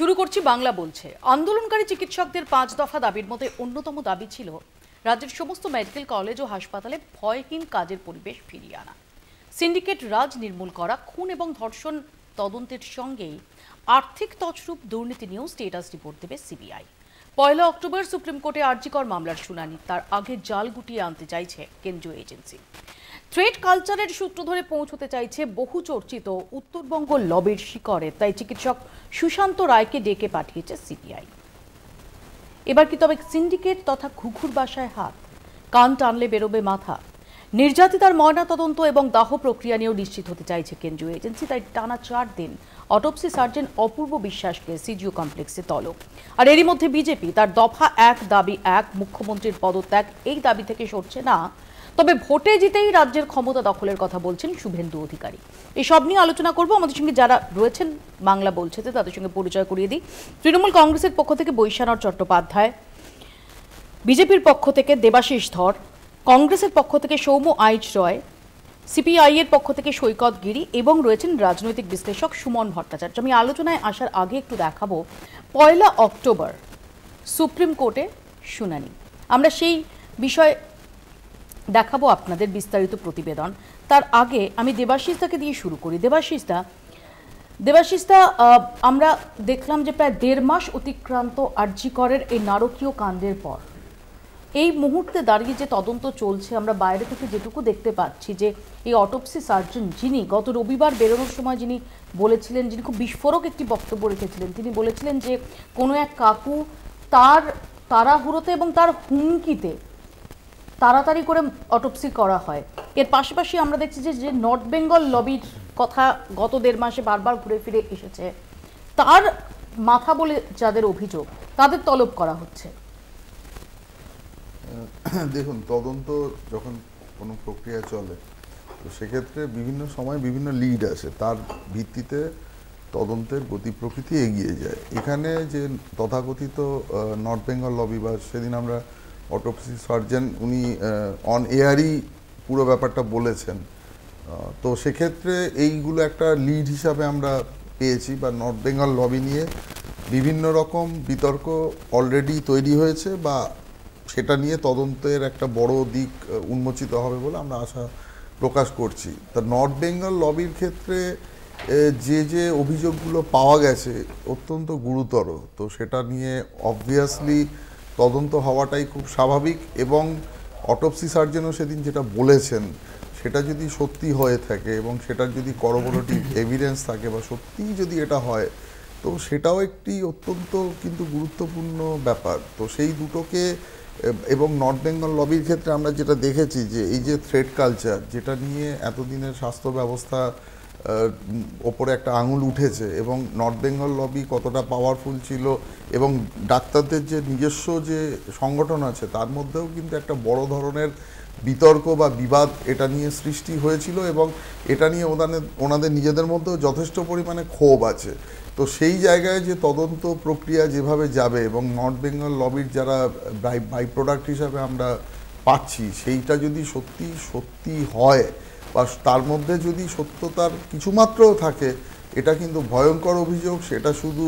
শুরু করছি বাংলা বলছে। আন্দোলনকারী চিকিৎসকদের 5 দফা দাবির মধ্যে অন্যতম দাবি ছিল রাজ্যের সমস্ত মেডিকেল কলেজ ও হাসপাতালে ভয়হীন কাজের পরিবেশ ফিরিয়ে আনা, সিন্ডিকেট রাজ নির্মূল করা, খুন এবং ধর্ষণ তদন্তের সঙ্গেই আর্থিক তছরূপ দুর্নীতি নিয়েও স্টেটাস রিপোর্ট দেবে সিবিআই। 1 অক্টোবর সুপ্রিম কোর্টে আরজিকর মামলার শুনানি, তার আগে জাল গুটিয়ে আনতে চাইছে কেন্দ্রীয় এজেন্সি। থ্রেড কালচারের সূত্র ধরে পৌঁছতে চাইছে বহু চর্চিত উত্তরবঙ্গ লবির শিকড়ে, তাই চিকিৎসক সুশান্ত রায়কে ডেকে পাঠিয়েছে সিবিআই। এবার কি তবে সিন্ডিকেট তথা ঘুঘুর বাসায় হাত? কান টানলে বেরোবে মাথা। নির্যাতিতার ময়নাতদন্ত এবং দাহ প্রক্রিয়া নিয়েও নিশ্চিত হতে চাইছে কেন্দ্রীয় এজেন্সি, তাই টানা 4 দিন অটোপসি সার্জন অপূর্ব বিশ্বাসকে সিজিও কমপ্লেক্সে তলব। আর এরই মধ্যে বিজেপি তার দফা 1 দাবি 1 মুখ্যমন্ত্রীর পদত্যাগ এই দাবি থেকে সরছে না, তবে ভোটে জিতেই রাজ্যের ক্ষমতা দখলের কথা বলছেন শুভেন্দু অধিকারী। এসব নিয়ে আলোচনা করব। আমাদের সঙ্গে যারা রয়েছেন বাংলা বলছেতে তাদের সঙ্গে পরিচয় করিয়ে দিই। তৃণমূল কংগ্রেসের পক্ষ থেকে বৈশানর চট্টোপাধ্যায়, বিজেপির পক্ষ থেকে দেবাশিস ধর, কংগ্রেসের পক্ষ থেকে সৌম্য আইচ রয়, সিপিআই এর পক্ষ থেকে সৈকত গিরি এবং রয়েছেন রাজনৈতিক বিশ্লেষক সুমন ভট্টাচার্য। আমি আলোচনায় আসার আগে একটু দেখাবো 1 অক্টোবর সুপ্রিম কোর্টে শুনানি, আমরা সেই বিষয়ে দেখাবো আপনাদের বিস্তারিত প্রতিবেদন। তার আগে আমি দেবাশিসদাকে দিয়ে শুরু করি। দেবাশিসদা, আমরা দেখলাম যে প্রায় 1.5 মাস অতিক্রান্ত আরজিকরের এই নারকীয় কাণ্ডের পর এই মুহূর্তে দাঁড়িয়ে যে তদন্ত চলছে, আমরা বাইরে থেকে যেটুকু দেখতে পাচ্ছি যে এই অটোপসি সার্জন যিনি গত রবিবার বেরোনোর সময় যিনি বলেছিলেন, যিনি খুব বিস্ফোরক একটি বক্তব্য রেখেছিলেন, তিনি বলেছিলেন যে কোনো এক কাকু তার তাড়াহুড়োতে এবং তার হুমকিতে তাড়াতাড়ি করে অটোপসি করা হয়। এর পাশাপাশি আমরা দেখছি যে নর্থ বেঙ্গল লবির কথা গত 1.5 মাসে বারবার ঘুরে ফিরে এসেছে, তার মাথা বলে যাদের অভিযোগ তাদের তলব করা হচ্ছে। দেখুন, তদন্ত যখন কোনো প্রক্রিয়া চলে তো সেক্ষেত্রে বিভিন্ন সময় বিভিন্ন লিড আসে, তার ভিত্তিতে তদন্তের গতি প্রকৃতি এগিয়ে যায়। এখানে যে তথাকথিত নর্থ বেঙ্গল লবি বা সেদিন আমরা অটোপসি সার্জন উনি অন এয়ারই পুরো ব্যাপারটা বলেছেন, তো সেক্ষেত্রে এইগুলো একটা লিড হিসাবে আমরা পেয়েছি। বা নর্থ বেঙ্গল লবি নিয়ে বিভিন্ন রকম বিতর্ক অলরেডি তৈরি হয়েছে বা সেটা নিয়ে তদন্তের একটা বড় দিক উন্মোচিত হবে বলে আমরা আশা প্রকাশ করছি। তা নর্থ বেঙ্গল লবির ক্ষেত্রে যে অভিযোগগুলো পাওয়া গেছে অত্যন্ত গুরুতর, তো সেটা নিয়ে অবভিয়াসলি তদন্ত হওয়াটাই খুব স্বাভাবিক। এবং অটোপসি সার্জনও সেদিন যেটা বলেছেন সেটা যদি সত্যি হয়ে থাকে এবং সেটার যদি করবোরেটিভ এভিডেন্স থাকে বা সত্যিই যদি এটা হয়, তো সেটাও একটি অত্যন্ত কিন্তু গুরুত্বপূর্ণ ব্যাপার। তো সেই দুটোকে এবং নর্থ বেঙ্গল লবির ক্ষেত্রে আমরা যেটা দেখেছি যে এই যে থ্রেড কালচার, যেটা নিয়ে এতদিনের স্বাস্থ্য ব্যবস্থা ওপরে একটা আঙুল উঠেছে এবং নর্থ বেঙ্গল লবি কতটা পাওয়ারফুল ছিল এবং ডাক্তারদের যে নিজস্ব যে সংগঠন আছে তার মধ্যেও কিন্তু একটা বড় ধরনের বিতর্ক বা বিবাদ এটা নিয়ে সৃষ্টি হয়েছিল এবং এটা নিয়ে ওনাদের নিজেদের মধ্যেও যথেষ্ট পরিমাণে ক্ষোভ আছে। তো সেই জায়গায় যে তদন্ত প্রক্রিয়া যেভাবে যাবে এবং নর্থ বেঙ্গল লবির যারা বাই প্রোডাক্ট হিসাবে আমরা পাচ্ছি, সেইটা যদি সত্যি হয় বা তার মধ্যে যদি সত্যতার কিছুমাত্রও থাকে, এটা কিন্তু ভয়ঙ্কর অভিযোগ। সেটা শুধু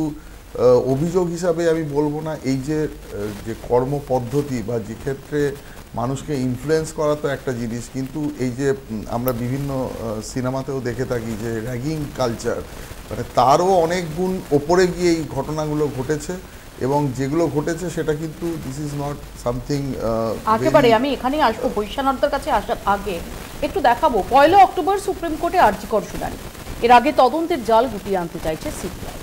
অভিযোগ হিসাবে আমি বলবো না, এই যে কর্মপদ্ধতি বা যে ক্ষেত্রে মানুষকে ইনফ্লুয়েন্স করা তো একটা জিনিস, কিন্তু এই যে আমরা বিভিন্ন সিনেমাতেও দেখে থাকি যে র্যাগিং কালচার, মানে তারও অনেক গুণ ওপরে গিয়ে এই ঘটনাগুলো ঘটেছে এবং যেগুলো ঘটেছে সেটা কিন্তু দিস ইজ নট সামথিং। একেবারে আমি এখানেই আসবো, বৈশানরদের কাছে আসার আগে একটু দেখাবো 1 অক্টোবর সুপ্রিম কোর্টে আরজিকর শুনানি, এর আগে তদন্তের জাল গুটিয়ে আনতে চাইছে সিবিআই।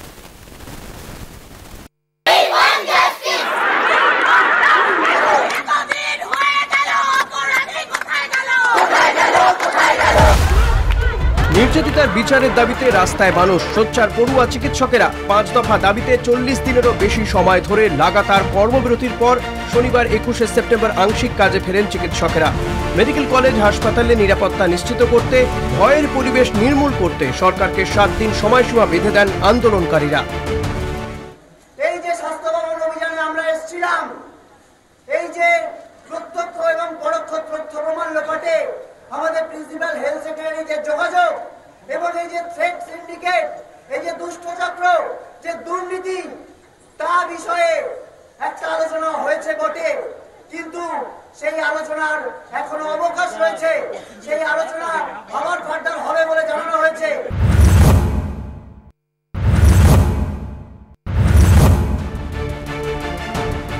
নির্যাতিতার বিচারের দাবিতে রাস্তায় মানুষ, সোচ্চার পড়ুয়া চিকিৎসকেরা। 5 দফা দাবিতে 40 দিনেরও বেশি সময় ধরে লাগাতার কর্মবিরতির পর শনিবার 21 সেপ্টেম্বর আংশিক কাজে ফেরেন চিকিৎসকেরা। মেডিকেল কলেজ হাসপাতালে নিরাপত্তা নিশ্চিত করতে, ভয়ের পরিবেশ নির্মূল করতে সরকারকে 7 দিন সময়সীমা বেঁধে দেন আন্দোলনকারীরা। এই যে স্বাস্থ্য ভবন অভিযানে আমরা এসেছিলাম, এই যে প্রত্যক্ষ এবং পরোক্ষ তথ্য প্রমাণ লোপাটে আমাদের প্রিন্সিপাল হেলথ সেক্রেটারি যে যোগাযোগ এবং এই যে থ্রেড সিন্ডিকেট, এই যে দুষ্ট চক্র, যে দুর্নীতি, সারা বিষয়ে একটা আলোচনা হয়েছে বটে, কিন্তু সেই আলোচনার এখনো অবকাশ রয়েছে। সেই আলোচনা আবার ফার্দার হবে বলে জানানো হয়েছে।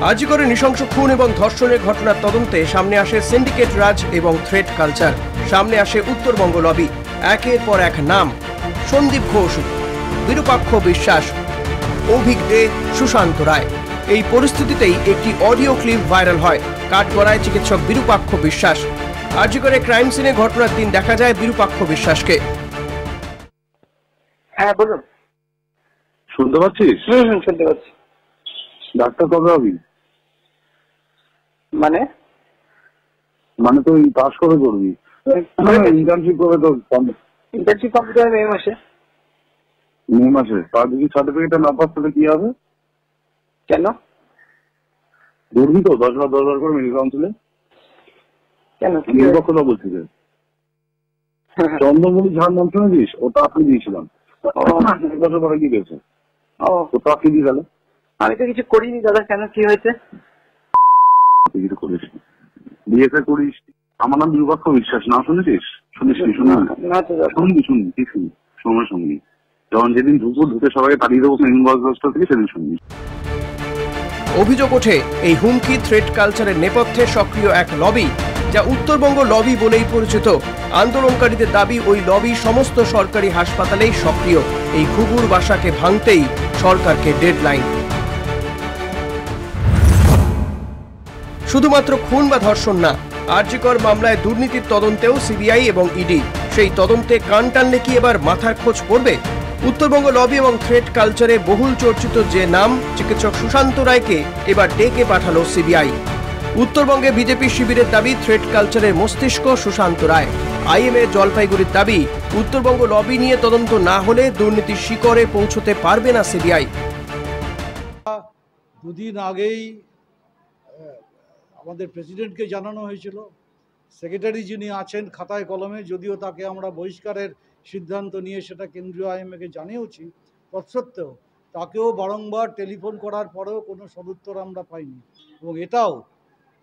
আজিকরে নৃশংস খুন এবং ধর্ষণের ঘটনার তদন্তে সামনে আসে সিন্ডিকেট রাজ এবং থ্রেট কালচার। সামনে আসে উত্তরবঙ্গ লবি। একের পর এক নাম: সন্দীপ ঘোষ, বিরূপাক্ষ বিশ্বাস, অভিক দে, সুশান্ত রায়। এই পরিস্থিতিতেই একটি অডিও ক্লিপ ভাইরাল হয়। কাঠগড়ায় চিকিৎসক বিরূপাক্ষ বিশ্বাস। আজিকরে ক্রাইম সিনে ঘটনার দিন দেখা যায় বিরূপাক্ষ বিশ্বাসকে। হ্যাঁ বলুন। শুনতে পাচ্ছিস? শুনতে পাচ্ছি। ডাক্তার কবে হবি? মানে তুই পাস কবে করবি? ইন্টার্নশিপ কবে তোর? ইন্টার্নশিপ কমপ্লিট হবে মে মাসে। মে মাসে? তার যদি সার্টিফিকেট না পাস তাহলে কি হবে? কেন ধরবি তো 10,000 করে মেডিকেল কাউন্সিলে? কেন কথা বলছি যে চন্দ্রমণি ঝাড় নাম শুনেছিস? ওটা আপনি দিয়েছিলাম। বছর পরে কি পেয়েছে? ওটা আপনি দিয়ে গেল। আমি তো কিছু করিনি দাদা। কেন, কি হয়েছে? কিছু করিস বিএসএ করিস? আমার নাম বিরূপাক্ষ বিশ্বাস, না শুনেছিস? শুনিস? শুনবি কি শুনি? সময় শুনবি যখন যেদিন ঢুকে সবাই তাড়িয়ে দেবো থেকে, সেদিন শুনবি। অভিযোগ ওঠে এই হুমকি থ্রেট কালচারের নেপথ্যে সক্রিয় এক লবি, যা উত্তরবঙ্গ লবি বলেই পরিচিত। আন্দোলনকারীদের দাবি ওই লবি সমস্ত সরকারি হাসপাতালেই সক্রিয়। এই ঘুঘুর বাসাকে ভাঙতেই সরকারকে ডেডলাইন। শুধুমাত্র খুন বা ধর্ষণ না, আরজিকর মামলায় দুর্নীতির তদন্তেও সিবিআই এবং ইডি। সেই তদন্তে কান টানলে কি এবার মাথার খোঁজ পড়বে? উত্তরবঙ্গ লবি এবং থ্রেট কালচারে বহুল চর্চিত যে নাম চিকিৎসক সুশান্ত রায়কে এবার ডেকে পাঠালো সিবিআই। উত্তরবঙ্গে বিজেপি শিবিরের দাবি থ্রেট কালচারের মস্তিষ্ক সুশান্ত রায়। আইএমএ জলপাইগুড়ির দাবি উত্তরবঙ্গ লবি নিয়ে তদন্ত না হলে দুর্নীতির শিকড়ে পৌঁছতে পারবে না সিবিআই। দুদিন আগেই আমাদের প্রেসিডেন্টকে জানানো হয়েছিল, সেক্রেটারি যিনি আছেন খাতায় কলমে, যদিও তাকে আমরা বহিষ্কারের সিদ্ধান্ত নিয়ে সেটা কেন্দ্রীয় আইএমএকে জানিয়েছি, তৎসত্ত্বেও তাকেও বারংবার টেলিফোন করার পরেও কোনো সদুত্তর আমরা পাইনি। এবং এটাও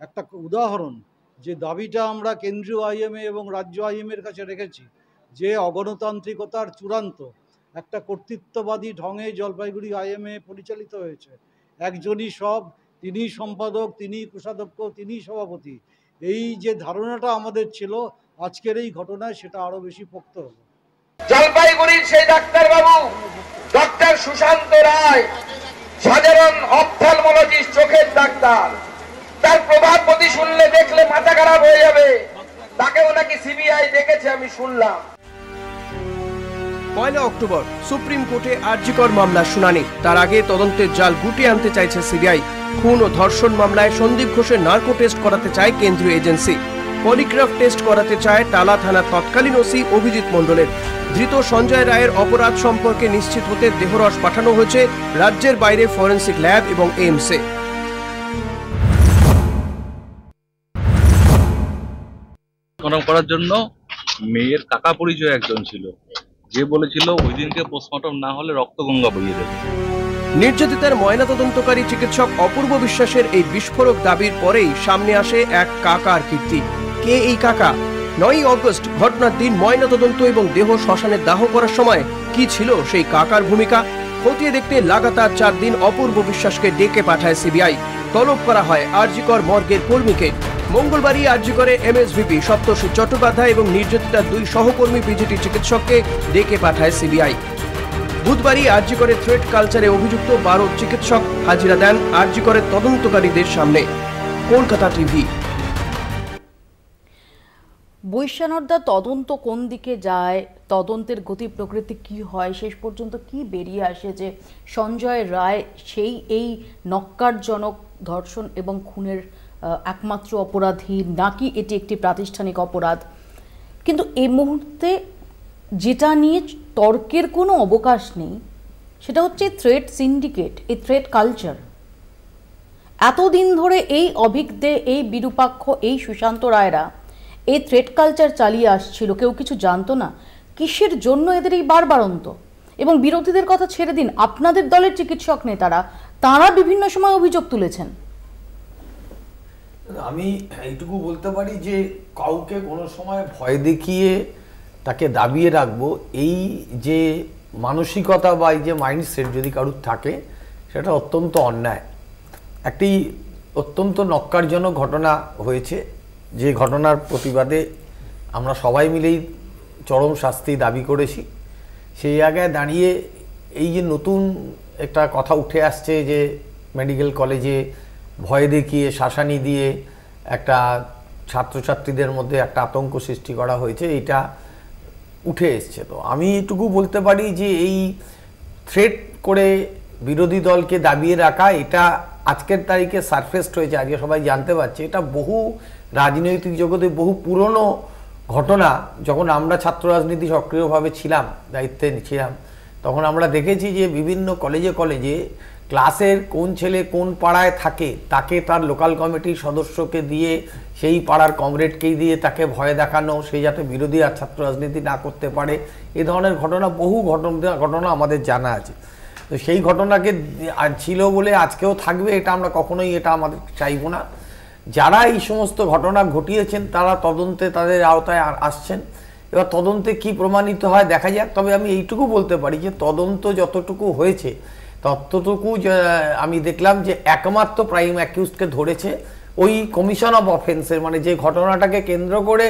একটা উদাহরণ যে দাবিটা আমরা কেন্দ্রীয় আইএমএ এবং রাজ্য আইএমএর কাছে রেখেছি, যে অগণতান্ত্রিকতার চূড়ান্ত একটা কর্তৃত্ববাদী ঢঙে জলপাইগুড়ি আইএমএ পরিচালিত হয়েছে। একজনই সব, তিনিই সম্পাদক, তিনিই কোষাধ্যক্ষ, তিনিই সভাপতি। এই যে ধারণাটা আমাদের ছিল, আজকের এই ঘটনায় সেটা আরো বেশি পোক্ত হলো। জলপাইগুড়ির সেই ডাক্তারবাবু ডক্টর সুশান্ত রায়, সাধারণ অপথ্যালমোলজিস্ট, চোখের ডাক্তার, তার প্রভাবপতি শুনলে দেখলে মাথা খারাপ হয়ে যাবে। তাকেও নাকি সিবিআই ডেকেছে আমি শুনলাম। 1 অক্টোবর সুপ্রিম কোর্টে আরজিকর মামলার শুনানি। তার আগে তদন্তের জাল গুটিয়ে আনতে চাইছে সিবিআই। খুন ও ধর্ষণ মামলায় সন্দীপ ঘোষের নার্কো টেস্ট করাতে চায় কেন্দ্রীয় এজেন্সি। পলিগ্রাফ টেস্ট করাতে চায় টালা থানার তৎকালীন ওসি অভিজিৎ মণ্ডলের। ধৃত সঞ্জয় রায়ের অপরাধ সম্পর্কে নিশ্চিত হতে দেহরস পাঠানো হয়েছে রাজ্যের বাইরে ফরেন্সিক ল্যাব এবং এইমসে। করার জন্য মেয়ের কাকা পরিচয় একজন ছিল, যে বলেছিল ওই দিনকে পোস্টমর্টম না হলে রক্তগঙ্গা বইয়ে দেবে। নির্যাতিতার ময়নাতদন্তকারী চিকিৎসক অপূর্ব বিশ্বাসের এই বিস্ফোরক দাবির পরেই সামনে আসে এক কাকার কীর্তি। কে এই কাকা? 9 আগস্ট ঘটনার দিন ময়নাতদন্ত এবং দেহ শ্মশানে দাহ করার সময় কি ছিল সেই কাকার ভূমিকা? খতিয়ে দেখতে লাগাতার 4 দিন অপূর্ব বিশ্বাসকে ডেকে পাঠায় সিবিআই। তলব করা হয় আরজিকর মর্গের কর্মীকে। মঙ্গলবারই আরজিকরে এমএসভিপি সপ্তর্ষি চট্টোপাধ্যায় এবং নির্যাতিতার 2 সহকর্মী পিজিটি চিকিৎসককে ডেকে পাঠায় সিবিআই। বুধবারই আরজিকরে থ্রেট কালচারে অভিযুক্ত 12 চিকিৎসক হাজিরা দেন আরজিকরের তদন্তকারীদের সামনে। কলকাতা টিভি। বৈশ্যানরদা তদন্ত কোন দিকে যায়, তদন্তের গতি প্রকৃতি কি হয়, শেষ পর্যন্ত কি বেরিয়ে আসে যে সঞ্জয় রায় সেই এই নক্কারজনক ধর্ষণ এবং খুনের একমাত্র অপরাধী, নাকি এটি একটি প্রাতিষ্ঠানিক অপরাধ? কিন্তু এই মুহূর্তে যেটা নিয়ে তর্কের কোনো অবকাশ নেই সেটা হচ্ছে থ্রেট সিন্ডিকেট, এই থ্রেট কালচার। এতদিন ধরে এই অভিক দে, এই বিরূপাক্ষ, এই সুশান্ত রায়রা এই থ্রেট কালচার চালিয়ে আসছিল। কেউ কিছু জানতো না কিসের জন্য এদের এই বারবারন্ত। এবং বিরোধীদের কথা ছেড়ে দিন, আপনাদের দলের চিকিৎসক নেতারা তারা বিভিন্ন সময় অভিযোগ তুলেছেন। আমি এইটুকু বলতে পারি যে কাউকে কোনো সময় ভয় দেখিয়ে তাকে দাবিয়ে রাখবো, এই যে মানসিকতা বা এই যে মাইন্ডসেট যদি কারুর থাকে, সেটা অত্যন্ত অন্যায়। একটি অত্যন্ত নক্কারজনক ঘটনা হয়েছে, যে ঘটনার প্রতিবাদে আমরা সবাই মিলেই চরম শাস্তি দাবি করেছি। সেই জায়গায় দাঁড়িয়ে এই যে নতুন একটা কথা উঠে আসছে যে মেডিকেল কলেজে ভয় দেখিয়ে শাসানি দিয়ে একটা ছাত্রছাত্রীদের মধ্যে একটা আতঙ্ক সৃষ্টি করা হয়েছে, এটা উঠে এসছে। তো আমি এটুকু বলতে পারি যে এই থ্রেট করে বিরোধী দলকে দাবিয়ে রাখা, এটা আজকের তারিখে সারফেসড হয়েছে, আজকে সবাই জানতে পারছে। এটা বহু রাজনৈতিক জগতে বহু পুরনো ঘটনা। যখন আমরা ছাত্র রাজনীতি সক্রিয়ভাবে ছিলাম, দায়িত্বে ছিলাম, তখন আমরা দেখেছি যে বিভিন্ন কলেজে কলেজে ক্লাসের কোন ছেলে কোন পাড়ায় থাকে তাকে তার লোকাল কমিটির সদস্যকে দিয়ে, সেই পাড়ার কমরেডকেই দিয়ে তাকে ভয় দেখানো, সেই যাতে বিরোধী আর ছাত্র রাজনীতি না করতে পারে। এই ধরনের ঘটনা বহু ঘটনা আমাদের জানা আছে। তো সেই ঘটনাকে ছিল বলে আজকেও থাকবে, এটা আমরা কখনোই এটা আমাদের চাইব না। যারা এই সমস্ত ঘটনা ঘটিয়েছেন তারা তদন্তে তাদের আওতায় আসছেন। এবার তদন্তে কি প্রমাণিত হয় দেখা যাক। তবে আমি এইটুকু বলতে পারি যে তদন্ত যতটুকু হয়েছে ততটুকু আমি দেখলাম যে একমাত্র প্রাইম অ্যাকিউজকে ধরেছে ওই কমিশন অফ অফেন্সের, মানে যে ঘটনাটাকে কেন্দ্র করে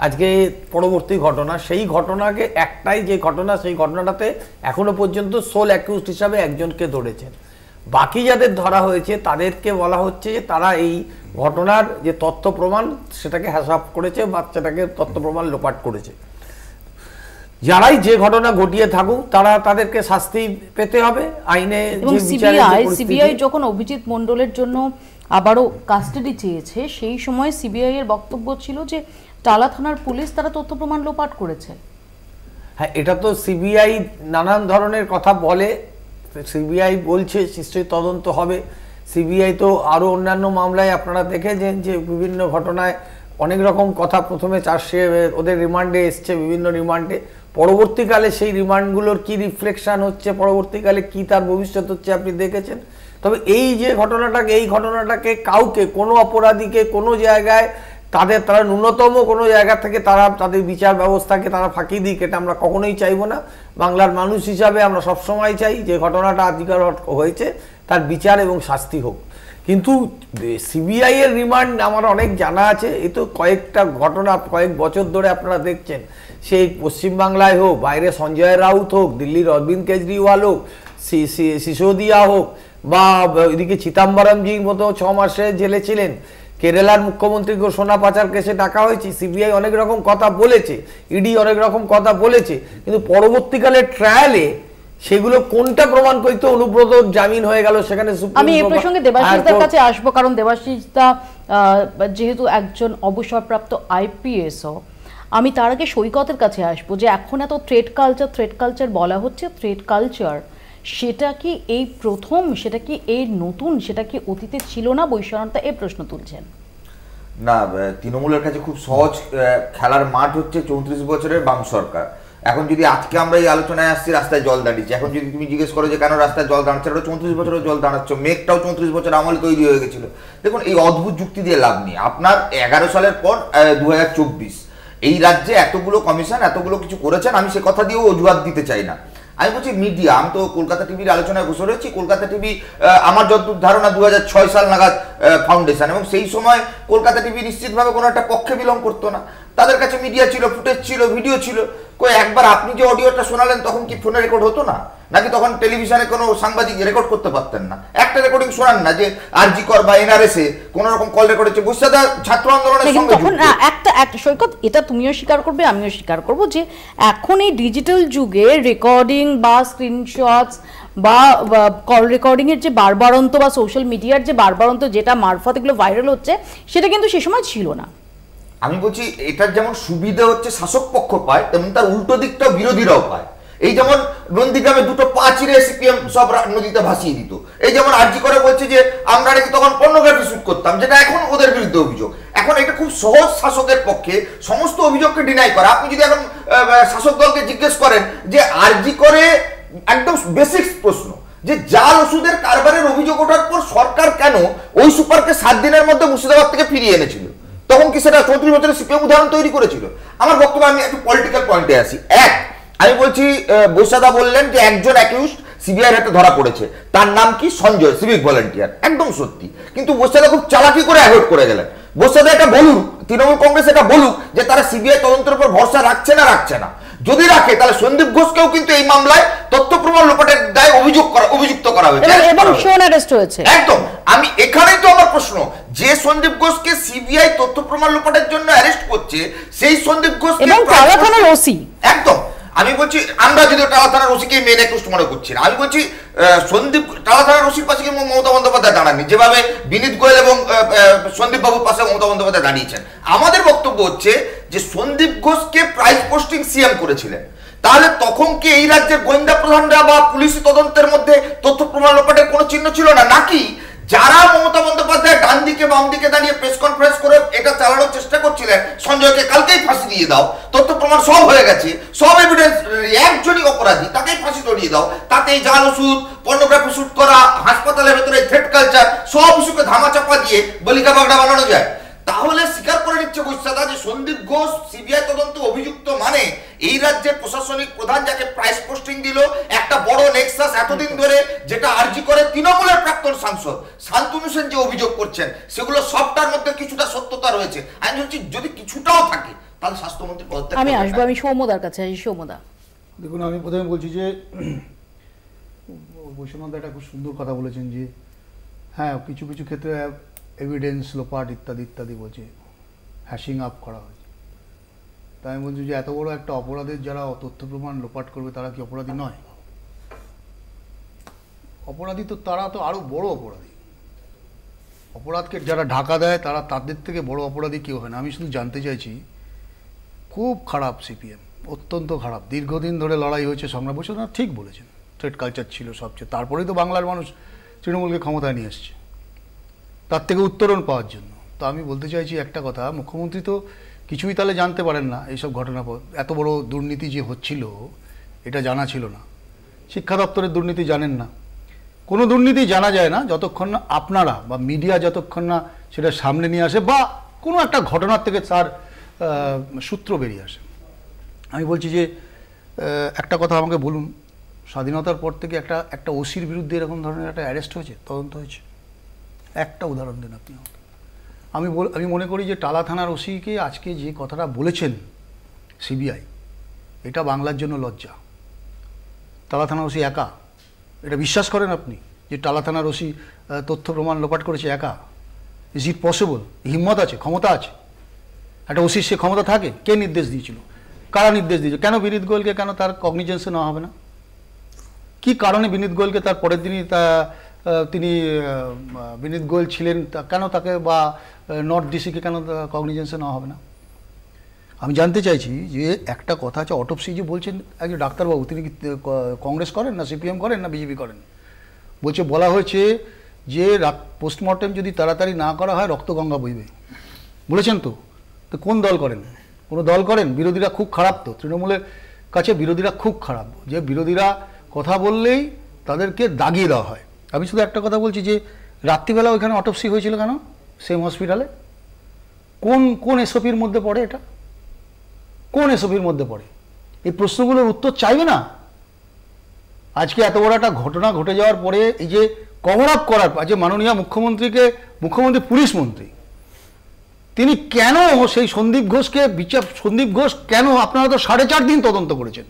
আজকে পরবর্তী ঘটনা, সেই ঘটনাকে একটাই যে ঘটনা, সেই ঘটনাটাতে এখনো পর্যন্ত সোল অ্যাকিউজড হিসাবে একজনকে ধরেছেন। বাকি যাদের ধরা হয়েছে তাদেরকে বলা হচ্ছে যে তারা এই ঘটনার যে তথ্য প্রমাণ সেটাকে হ্যাসাপ করেছে বা সেটাকে তথ্য প্রমাণ লোপাট করেছে। যারাই যে ঘটনা ঘটিয়ে থাকুক তারা তাদেরকে শাস্তি পেতে হবে আইনে। এবং সিবিআই যখন অভিজিৎ মণ্ডলের জন্য আবারও কাস্টাডি চেয়েছে, সেই সময় সিবিআই এর বক্তব্য ছিল যে টালা থানার পুলিশ তারা তথ্য প্রমাণ লোপাট করেছে। হ্যাঁ, এটা তো সিবিআই নানান ধরনের কথা বলে, সিবিআই বলছে নিশ্চয়ই তদন্ত হবে। সিবিআই তো আরও অন্যান্য মামলায় আপনারা দেখেছেন যে বিভিন্ন ঘটনায় অনেক রকম কথা প্রথমে চার্জে ওদের রিমান্ডে এসছে, বিভিন্ন রিমান্ডে, পরবর্তীকালে সেই রিমান্ডগুলোর কি রিফ্লেকশন হচ্ছে, পরবর্তীকালে কি তার ভবিষ্যৎ হচ্ছে আপনি দেখেছেন। তবে এই যে ঘটনাটাকে কাউকে কোনো অপরাধীকে কোনো জায়গায় তারা ন্যূনতম কোনো জায়গা থেকে তারা তাদের বিচার ব্যবস্থাকে তারা ফাঁকি দিক, এটা আমরা কখনোই চাইবো না। বাংলার মানুষ হিসাবে আমরা সবসময় চাই যে ঘটনাটা আজকাল হয়েছে তার বিচার এবং শাস্তি হোক। কিন্তু সিবিআই এর রিমান্ড আমার অনেক জানা আছে, এই তো কয়েকটা ঘটনা কয়েক বছর ধরে আপনারা দেখছেন, সেই পশ্চিমবাংলায় হোক, বাইরে সঞ্জয় রাউত হোক, দিল্লির অরবিন্দ কেজরিওয়াল হোক, সিসোদিয়া হোক, বা এদিকে চিদাম্বরমজির মতো 6 মাসে জেলে ছিলেন, কেরালার মুখ্যমন্ত্রীকে সোনা পাচার কেসে ডাকা হয়েছে। সিবিআই অনেক রকম কথা বলেছে, ইডি অনেক রকম কথা বলেছে, কিন্তু পরবর্তীকালে ট্রায়ালে সেগুলো কোনটা প্রমাণ করতে অনুব্রত জামিন হয়ে গেল সেখানে। আমি এই প্রসঙ্গে দেবাশিসদার কাছে আসবো, কারণ দেবাশিসদা যেহেতু একজন অবসরপ্রাপ্ত আইপিএসও, আমি তার আগে সৈকতের কাছে আসবো যে এখন এত থ্রেড কালচার বলা হচ্ছে, থ্রেড কালচার সেটা কি এই প্রথম, সেটা কি এই নতুন, সেটা কি অতীতে ছিল না? বৈশ্বনাথ এই প্রশ্ন তুলছেন। না, তৃণমূলের কাছে খুব সহজ খেলার মাঠ হচ্ছে 34 বছরের বাম সরকার। এখন যদি আজকে আমরা এই আলোচনায় আসছি রাস্তায় জল দাঁড়িয়েছে, এখন যদি তুমি জিজ্ঞেস করো যে কেন রাস্তায় জল দাঁড়াচ্ছে, ওটা 34 বছরের জল দাঁড়াচ্ছে, মেঘটাও 34 বছর আমলে তৈরি হয়ে গেছিল। দেখুন, এই অদ্ভুত যুক্তি দিয়ে লাভ নেই। আপনার 11 সালের পর 2024 এই রাজ্যে এতগুলো কমিশন এতগুলো কিছু করেছেন, আমি সে কথা দিয়েও অজুহাত দিতে চাই না। আমি বলছি মিডিয়া, আমি তো কলকাতা টিভির আলোচনায় বসে রয়েছি। কলকাতা টিভি আমার যতদূর ধারণা 2006 সাল নাগাদ ফাউন্ডেশন, এবং সেই সময় কলকাতা টিভি নিশ্চিতভাবে কোনো একটা পক্ষে বিলং করতো না। তাদের কাছে মিডিয়া ছিল, ফুটেজ ছিল, ভিডিও ছিল। একবার আপনি যে অডিওটা শোনালেন তখন কি ফোনে রেকর্ড হতো না? নাকি তখন টেলিভিশনে কোনো সাংবাদিক রেকর্ড করতে পারতেন না? একটা রেকর্ডিং শোনান না যে আরজি কর বা এনআরএসে কোন রকম কল রেকর্ড হচ্ছে, বুঝতে ছাত্র আন্দোলনের সঙ্গে তখন একটা সৈকত, এটা তুমিও স্বীকার করবে আমিও স্বীকার করব যে এখন এই ডিজিটাল যুগে রেকর্ডিং বা স্ক্রিনশটস বা কল রেকর্ডিং এর যে বারবারন্ত বা সোশ্যাল মিডিয়ার যে বারবারন্ত যেটা মারফত এগুলো ভাইরাল হচ্ছে, সেটা কিন্তু সে সময় ছিল না। আমি বলছি এটার যেমন সুবিধা হচ্ছে শাসক পক্ষ পায়, তেমন তার উল্টো দিকটাও বিরোধীরাও পায়। এই যেমন নন্দীগ্রামে 2টো পা চিরে সিপিএম সব নদীতে ভাসিয়ে দিত। এই যেমন আরজি করে বলছে যে আমরা নাকি তখন পর্নোগ্রাফি শুট করতাম, যেটা এখন ওদের বিরুদ্ধে অভিযোগ। এখন এটা খুব সহজ শাসকের পক্ষে সমস্ত অভিযোগকে ডিনাই করা। আপনি যদি এখন শাসক দলকে জিজ্ঞেস করেন যে আরজি করে, একদম বেসিক প্রশ্ন যে জাল ওষুধের কারবারের অভিযোগ ওঠার পর সরকার কেন ওই সুপারকে 7 দিনের মধ্যে মুর্শিদাবাদ থেকে ফিরিয়ে এনেছিল? তখন কি সেটা 34 বছরের সিপিএম উদাহরণ তৈরি করেছিল? আমার বক্তব্য, আমি একটু পলিটিক্যাল পয়েন্টে আসি। আমি বলছি, বৈশাদা বললেন যে একজন অ্যাকিউজড সিবিআই হাতে ধরা পড়েছে, তার নাম কি? Sanjay, civic volunteer. একদম সত্যি, কিন্তু বৈশাদা খুব চালাকি করে অ্যাভয়েড করে গেলেন। বৈশাদা এটা বলুন, তৃণমূল কংগ্রেস এটা বলুক যে তারা সিবিআই তদন্তের উপর ভরসা রাখছে না যদি রাখে, তাহলে সন্দীপ ঘোষকেও কিন্তু এই মামলায় তথ্য প্রমাণ লোপাটের দায়ে অভিযুক্ত করা হয়েছে এবং শোন অ্যারেস্ট হয়েছে। একদম, আমি এখানেই তো আমার প্রশ্ন, যে সন্দীপ ঘোষকে সিবিআই তথ্য প্রমাণ লোপাটের জন্য অ্যারেস্ট করছে, সেই সন্দীপ ঘোষ এবং টালা থানার ওসি। একদম, আমি বলছি, আমরা যদি টালা থানার ওসিকে মেন অ্যাকিউজড মনে করছি না, আমি বলছি সন্দীপ টালা থানার ওসির পাশে কি মমতা বন্দ্যোপাধ্যায় দাঁড়াননি, যেভাবে বিনীত গোয়েল এবং সন্দীপ বাবুর পাশে মমতা বন্দ্যোপাধ্যায় দাঁড়িয়েছেন। আমাদের বক্তব্য হচ্ছে যে সন্দীপ ঘোষকে প্রাইজ পোস্টিং সিএম করেছিলেন, তাহলে তখন কি এই রাজ্যের গোয়েন্দা প্রধানরা বা পুলিশ তদন্তের মধ্যে তথ্য প্রমাণ লোপাটের কোনো চিহ্ন ছিল না? নাকি যারা মমতা বন্দ্যোপাধ্যায় ডান দিকে বাম দিকে দাঁড়িয়ে প্রেস কনফারেন্স করে এটা চালানোর চেষ্টা করছিলেন, সঞ্জয়কে কালকেই ফাঁসি দিয়ে দাও, তথ্য প্রমাণ সব হয়ে গেছে, সব এভিডেন্স, একজনই অপরাধী, তাকেই ফাঁসি ধরিয়ে দাও, তাতে জাল ওষুধ, পর্নোগ্রাফি শুট করা, হাসপাতালের ভেতরে থ্রেট কালচার, সব ইস্যুকে ধামাচাপা দিয়ে বলিকা বাগড়া বানানো যায়? তাহলে স্বীকার করে নিচ্ছে বৈশাদা যে সন্দীপ ঘোষ সিবিআই তদন্ত অভিযুক্ত, মানে এই রাজ্যের প্রশাসনিক প্রধান যাকে প্রাইস পোস্টিং দিল, একটা বড় নেক্সাস এতদিন ধরে, যেটা আরজি করে তৃণমূলের প্রাক্তন সাংসদ শান্তনু সেন যে অভিযোগ করছেন, সেগুলো সবটার মধ্যে কিছুটা সত্যতা রয়েছে। আমি বলছি যদি কিছুটাও থাকে তাহলে স্বাস্থ্যমন্ত্রী পদত্যাগ। আমি আসবো, আমি সৌম্যদার কাছে আসি। সৌম্যদা, দেখুন, আমি প্রথমে বলছি যে বৈষ্ণব একটা খুব সুন্দর কথা বলেছেন যে হ্যাঁ, কিছু কিছু ক্ষেত্রে এভিডেন্স লোপাট ইত্যাদি ইত্যাদি বলছে, হ্যাশিং আপ করা হয়েছে। তাই আমি বলছি যে এত বড় একটা অপরাধের যারা তথ্য প্রমাণ লোপাট করবে তারা কি অপরাধী নয়? অপরাধী তো তারা তো আরো বড় অপরাধী। অপরাধকে যারা ঢাকা দেয় তারা তাদের থেকে বড় অপরাধী কেউ হয় না। আমি শুধু জানতে চাইছি, খুব খারাপ সিপিএম, অত্যন্ত খারাপ, দীর্ঘদিন ধরে লড়াই হয়েছে, সংগ্রাম বসে না, ঠিক বলেছেন, থ্রেট কালচার ছিল সবচেয়ে, তারপরেই তো বাংলার মানুষ তৃণমূলকে ক্ষমতায় নিয়ে এসছে তার থেকে উত্তরণ পাওয়ার জন্য। তো আমি বলতে চাইছি একটা কথা, মুখ্যমন্ত্রী তো কিছুই তাহলে জানতে পারেন না এইসব ঘটনা, এত বড় দুর্নীতি যে হচ্ছিল এটা জানা ছিল না, শিক্ষা দপ্তরের দুর্নীতি জানেন না, কোনো দুর্নীতি জানা যায় না যতক্ষণ না আপনারা বা মিডিয়া যতক্ষণ না সেটা সামনে নিয়ে আসে বা কোনো একটা ঘটনার থেকে তার সূত্র বেরিয়ে আসে। আমি বলছি যে একটা কথা আমাকে বলুন, স্বাধীনতার পর থেকে একটা ওসির বিরুদ্ধে এরকম ধরনের একটা অ্যারেস্ট হয়েছে, তদন্ত হয়েছে? একটা উদাহরণ দেন আপনি। আমি মনে করি যে টালা থানার ওসিকে আজকে যে কথাটা বলেছেন সিবিআই, এটা বাংলার জন্য লজ্জা। টালা থানার ওসি একা, এটা বিশ্বাস করেন আপনি যে টালা থানার ওসি তথ্য প্রমাণ লোপাট করেছে একা? Is it possible? হিম্মত আছে, ক্ষমতা আছে? একটা ওসির সে ক্ষমতা থাকে? কে নির্দেশ দিয়েছিল? কারা নির্দেশ দিয়েছে? কেন বিনীত গোয়েলকে কেন তার কগনিজেন্সে নেওয়া হবে না? কি কারণে বিনীত গোয়েলকে তার পরের দিনই তিনি বিনীত গোয়েল ছিলেন কেন তাকে, বা নর্থ ডিসিকে কেন কগনিজেন্সে নেওয়া হবে না? আমি জানতে চাইছি যে একটা কথা আছে, অটোপসি যে বলছেন একজন ডাক্তারবাবু, তিনি কি কংগ্রেস করেন না সিপিএম করেন না বিজেপি করেন? বলছে, বলা হয়েছে যে পোস্টমর্টেম যদি তাড়াতাড়ি না করা হয় রক্তগঙ্গা বইবে, বলেছেন তো? তো কোন দল করেন? কোনো দল করেন? বিরোধীরা খুব খারাপ, তো তৃণমূলের কাছে বিরোধীরা খুব খারাপ, যে বিরোধীরা কথা বললেই তাদেরকে দাগিয়ে দেওয়া হয়। আমি শুধু একটা কথা বলছি যে রাত্রিবেলা ওইখানে অটোপসি হয়েছিল কেন সেম হসপিটালে? কোন এসওপির মধ্যে পড়ে এটা? কোন এসওপির মধ্যে পড়ে? এই প্রশ্নগুলোর উত্তর চাইবে না? আজকে এত বড় একটা ঘটনা ঘটে যাওয়ার পরে এই যে কভার আপ করার, যে মাননীয় মুখ্যমন্ত্রী পুলিশ মন্ত্রী, তিনি কেন সেই সন্দীপ ঘোষ কেন, আপনারা তো 4.5 দিন তদন্ত করেছেন,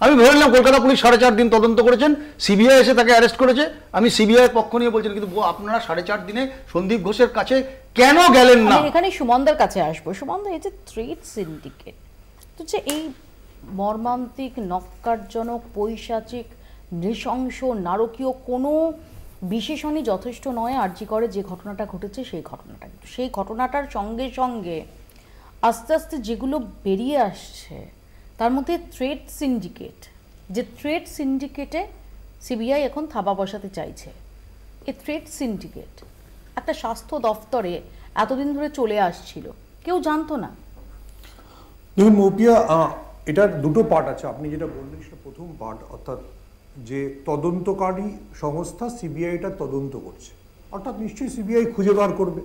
আমি ধরে নিলাম কলকাতা পুলিশ 4.5 দিন তদন্ত করেছেন, সিবিআই এসে তাকে অ্যারেস্ট করেছে, আমি সিবিআই পক্ষ নিয়ে বলছেন, কিন্তু আপনারা 4.5 দিনে সন্দীপ ঘোষের কাছে কেন গেলেন না? এখানে সুমনদার কাছে আসবো। সুমনদা, এই যে থ্রেড সিন্ডিকেট, তো যে এই মর্মান্তিক, নক্কারজনক, পৈশাচিক, নৃশংস, নারকীয় কোনো বিশেষণই যথেষ্ট নয় আরজি করে যে ঘটনাটা ঘটেছে সেই ঘটনাটার সঙ্গে সঙ্গে আস্তে আস্তে যেগুলো বেরিয়ে আসছে তার মধ্যে থ্রেড সিন্ডিকেট, যে থ্রেড সিন্ডিকেটে সিবিআই এখন থাবা বসাতে চাইছে। এই থ্রেড সিন্ডিকেট একটা স্বাস্থ্য দফতরে এতদিন ধরে চলে আসছিল, কেউ জানতো না। দেখুন মৌপিয়া, এটার দুটো পার্ট আছে। আপনি যেটা বললেন সেটা প্রথম পার্ট, অর্থাৎ যে তদন্তকারী সংস্থা সিবিআইটা তদন্ত করছে, অর্থাৎ নিশ্চয়ই সিবিআই খুঁজে বার করবে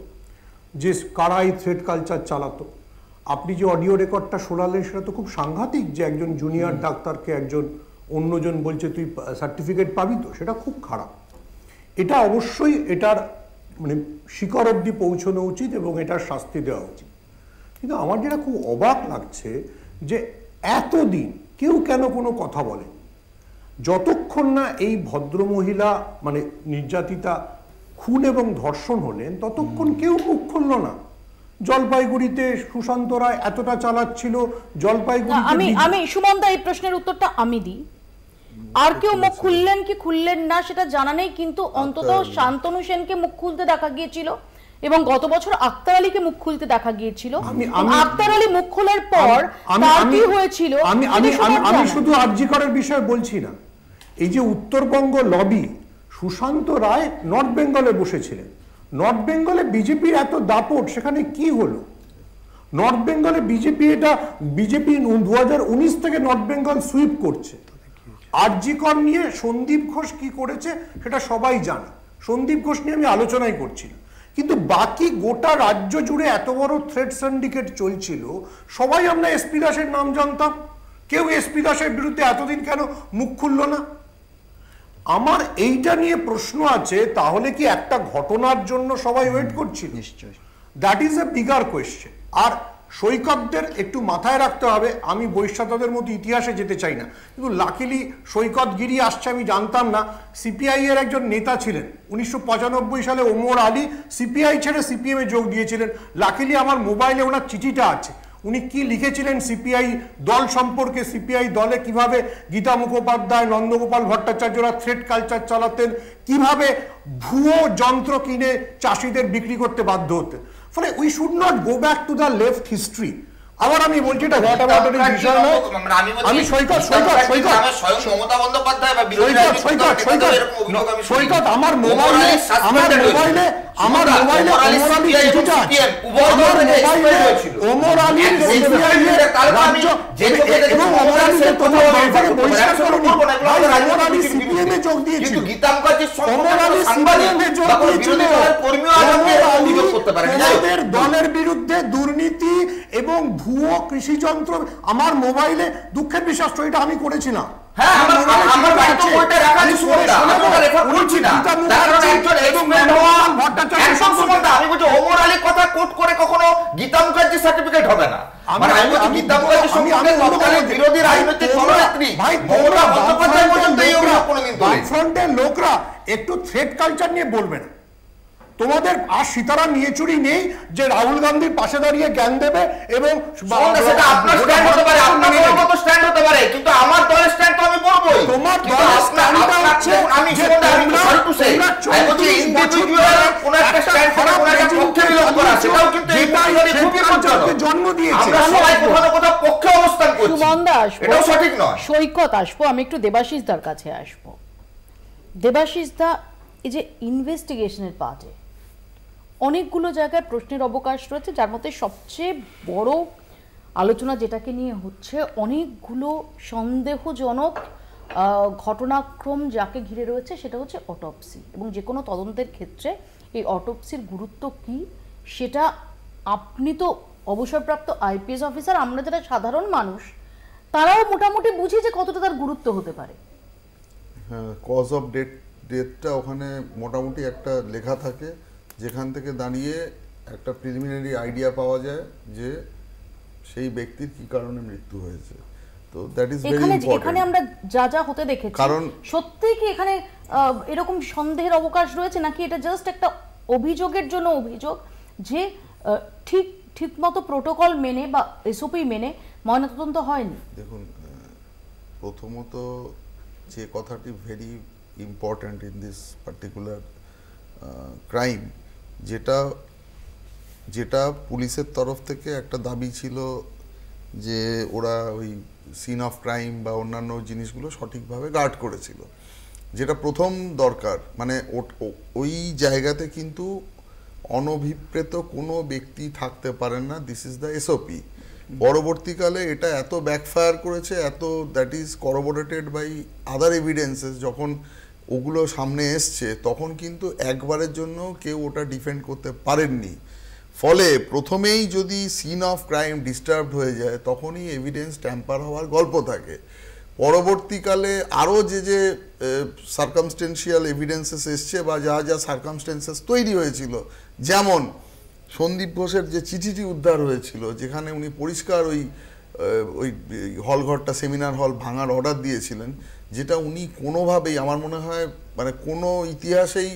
যে কারা এই থ্রেট কালচার চালাতো। আপনি যে অডিও রেকর্ডটা শোনালেন সেটা তো খুব সাংঘাতিক, যে একজন জুনিয়র ডাক্তারকে একজন অন্যজন বলছে তুই সার্টিফিকেট পাবি তো, সেটা খুব খারাপ। এটা অবশ্যই এটার মানে শিকড় অবধি পৌঁছানো উচিত এবং এটার শাস্তি দেওয়া উচিত। কিন্তু আমার যেটা খুব অবাক লাগছে যে এতদিন কেউ কেন কোনো কথা বলে, যতক্ষণ না এই ভদ্রমহিলা মানে নির্যাতিতা খুন এবং ধর্ষণ হলেন ততক্ষণ কেউ মুখ খুলল না। জলপাইগুড়িতে সুশান্ত রায় এতটা চালাচ্ছিল, জলপাইগুড়িতে আমি সুমনদা এই প্রশ্নের উত্তরটা আমি দিই। আর কেউ মুখ খুললেন কি খুললেন না সেটা জানা নেই, কিন্তু অন্তত শান্তনু সেনকে মুখ খুলতে দেখা গিয়েছিল এবং গত বছর আক্তার আলীকে মুখ খুলতে দেখা গিয়েছিল। আক্তার আলী মুখ খোলার পর তার কি হয়েছিল আমি শুধু আরজি করার বিষয়ে বলছি না। এই যে উত্তরবঙ্গ লবি, সুশান্ত রায় নর্থ বেঙ্গলে বসেছিলেন, নর্থ বেঙ্গলে বিজেপির এত দাপট, সেখানে কি হলো? নর্থ বেঙ্গলে বিজেপি 2019 থেকে নর্থ বেঙ্গল সুইপ করছে। আরজি কর নিয়ে সন্দীপ ঘোষ কি করেছে সেটা সবাই জানে, সন্দীপ ঘোষ নিয়ে আমি আলোচনাই করছি না। কিন্তু বাকি গোটা রাজ্য জুড়ে এত বড় থ্রেড সিন্ডিকেট চলছিল, সবাই আমরা এসপি দাসের নাম জানতাম, কেউ এসপি দাসের বিরুদ্ধে এতদিন কেন মুখ খুলল না? আমার এইটা নিয়ে প্রশ্ন আছে, তাহলে কি একটা ঘটনার জন্য সবাই ওয়েট করছিল? নিশ্চয়ই, that is a bigger question. আর সৈকতদের একটু মাথায় রাখতে হবে, আমি বৈশ্যাতদের মতো ইতিহাসে যেতে চাই না, কিন্তু লাকিলি সৈকত গিরি আসছে আমি জানতাম না। সিপিআই এর একজন নেতা ছিলেন 1995 সালে, ওমর আলী, সিপিআই ছেড়ে সিপিএম এ যোগ দিয়েছিলেন। লাকিলি আমার মোবাইলে ওনার চিঠিটা আছে, উনি কি লিখেছিলেন সিপিআই দল সম্পর্কে, সিপিআই দলে কিভাবে গীতা মুখোপাধ্যায়, নন্দগোপাল ভট্টাচার্যরা থ্রেট কালচার চালাতেন, কিভাবে ভুয়ো যন্ত্র কিনে চাষিদের বিক্রি করতে বাধ্য হতেন। ফলে we should not go back to the left history. আবার আমি বলছি এটা ঘটাঘটির বিষয় নয়। আমি সৈকত আমার মোবাইলে ওমর আলী সিপিএমে যোগ দিয়েছিল, দলের বিরুদ্ধে দুর্নীতি এবং ভুয়ো কৃষিযন্ত্র আমার মোবাইলে, দুঃখের বিষয় এটা আমি করেছিলাম। লোকরা একটু থ্রেট কালচার নিয়ে বলবে না। তোমাদের আর সীতারাম ইয়েচুরি নেই যে রাহুল গান্ধীর পাশে দাঁড়িয়ে জ্ঞান দেবে এবং তোমার দলের স্ট্যান্ডটা হচ্ছে জন্ম দিয়েছে। সৈকত আসবো, আমি একটু দেবাশিস দার কাছে আসবো। দেবাশিস দা, এই যে ইনভেস্টিগেশনের পার্টে অনেকগুলো জায়গায় প্রশ্নের অবকাশ রয়েছে, যার মধ্যে সবচেয়ে বড় আলোচনা যেটাকে নিয়ে হচ্ছে, অনেকগুলো সন্দেহজনক ঘটনাক্রম যাকে ঘিরে রয়েছে সেটা হচ্ছে অটোপসি, এবং যে কোনো তদন্তের ক্ষেত্রে এই অটোপসির গুরুত্ব কি সেটা আপনি তো অবসরপ্রাপ্ত আইপিএস অফিসার, আমরা যারা সাধারণ মানুষ তারাও মোটামুটি বুঝি যে কতটা তার গুরুত্ব হতে পারে। হ্যাঁ, কজ অফ ডেথটা ওখানে মোটামুটি একটা লেখা থাকে, যেখান থেকে দাঁড়িয়ে একটা প্রিলিমিনারি আইডিয়া পাওয়া যায় যে সেই ব্যক্তির কি কারণে মৃত্যু হয়েছে। তো দ্যাট ইজ ভেরি ইম্পর্টেন্ট। এখানে আমরা যা যা হতে দেখেছি, কারণ সত্যি কি এখানে এরকম সন্দেহের অবকাশ রয়েছে, নাকি এটা জাস্ট একটা অভিযোগের জন্য অভিযোগ যে ঠিক মতো প্রোটোকল মেনে বা এসওপি মেনে ময়নাতদন্ত হয়নি? দেখুন, প্রথমত যে কথাটি very important in this particular crime, যেটা পুলিশের তরফ থেকে একটা দাবি ছিল যে ওরা ওই সিন অফ ক্রাইম বা অন্যান্য জিনিসগুলো সঠিকভাবে গার্ড করেছিল, যেটা প্রথম দরকার। মানে ওই জায়গাতে কিন্তু অনভিপ্রেত কোনো ব্যক্তি থাকতে পারেন না, দিস ইজ দ্য এসওপি। পরবর্তীকালে এটা এত ব্যাকফায়ার করেছে, এত that is corroborated by other evidences, যখন ওগুলো সামনে এসছে তখন কিন্তু একবারের জন্য কেউ ওটা ডিফেন্ড করতে পারেননি। ফলে প্রথমেই যদি সিন অফ ক্রাইম ডিস্টার্বড হয়ে যায় তখনই এভিডেন্স ট্যাম্পার হওয়ার গল্প থাকে। পরবর্তীকালে আরও যে সার্কামস্টেন্সিয়াল এভিডেন্সেস এসছে বা যা যা সার্কামস্টেন্সেস তৈরি হয়েছিল, যেমন সন্দীপ ঘোষের যে চিঠিটি উদ্ধার হয়েছিল যেখানে উনি পরিষ্কার ওই হলঘরটা সেমিনার হল ভাঙার অর্ডার দিয়েছিলেন, যেটা উনি কোনোভাবেই আমার মনে হয় মানে কোনো ইতিহাসেই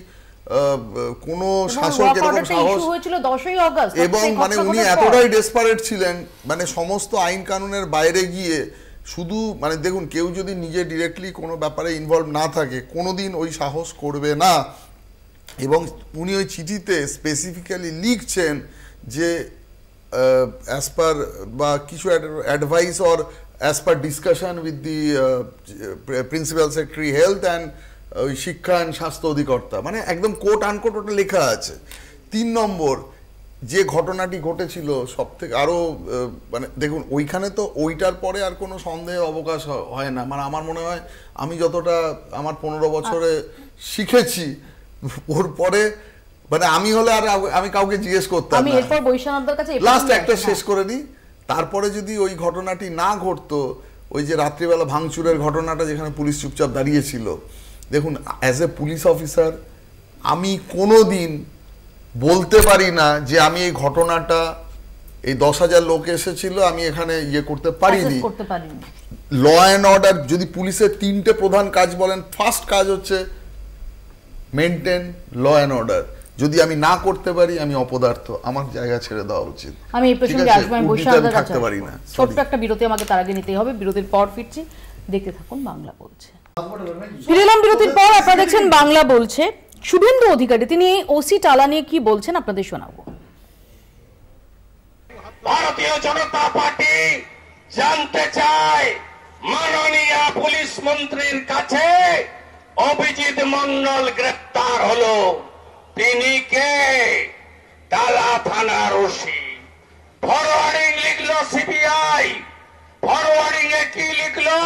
কোনো শাসক এরকম সাহস, এবং মানে উনি এতটাই ডেসপারেট ছিলেন মানে সমস্ত আইন কানুনের বাইরে গিয়ে শুধু মানে দেখুন কেউ যদি নিজে ডিরেক্টলি কোনো ব্যাপারে ইনভলভ না থাকে কোনোদিন ওই সাহস করবে না। এবং উনি ওই চিঠিতে স্পেসিফিক্যালি লিখছেন যে অ্যাজ পার বা কিছু advice or as per discussion with the principal secretary health and ওই শিক্ষা অ্যান্ড স্বাস্থ্য অধিকর্তা, মানে একদম কোট আনকোট ওটা লেখা আছে। 3 নম্বর, যে ঘটনাটি ঘটেছিল সব থেকে আরও মানে দেখুন ওইখানে তো ওইটার পরে আর কোনো সন্দেহের অবকাশ হয় না। মানে আমার মনে হয় আমি যতটা আমার 15 বছরে শিখেছি ওর পরে মানে আমি হলে আর আমি কাউকে জিজ্ঞেস করতাম না। এরপর বৈশানাথদের কাছে লাস্ট একটা শেষ করে দিই, তারপরে যদি ওই ঘটনাটি না ঘটতো, ওই যে রাত্রিবেলা ভাঙচুরের ঘটনাটা যেখানে পুলিশ চুপচাপ দাঁড়িয়েছিল, দেখুন অ্যাজ এ পুলিশ অফিসার আমি কোনো দিন বলতে পারি না যে আমি এই ঘটনাটা এই 10,000 লোক এসেছিল আমি এখানে ইয়ে করতে পারিনি। ল অ্যান্ড অর্ডার যদি পুলিশের 3টে প্রধান কাজ বলেন, ফার্স্ট কাজ হচ্ছে মেনটেন ল অ্যান্ড অর্ডার। যদি আমি না করতে পারি আমি অপদার্থ, আমার জায়গা ছেড়ে দেওয়া উচিত। আমি এই প্রসঙ্গে আসবো, আমি বৈশানাথদের কাছে থাকতে পারি না। ছোট্ট একটা বিরতি আমাকে তার আগে নিতেই হবে, বিরতির পর ফিরছি, দেখতে থাকুন বাংলা বলছে। ফিরলাম বিরতির পর, আপনারা দেখছেন বাংলা বলছে। শুভেন্দু অধিকারী তিনি ওসি টালা নিয়ে কি বলছেন আপনাদের শোনাবো। ভারতীয় জনতা পার্টি জানতে চায় মাননীয় পুলিশ মন্ত্রীর কাছে অভিজিৎ মন্ডল গ্রেপ্তার হলো, তিনি কে? টালা থানার ওসি। ফরওয়ার্ডিং লিখলো সিবিআই, ফরওয়ার্ডিং এ কি লিখলো?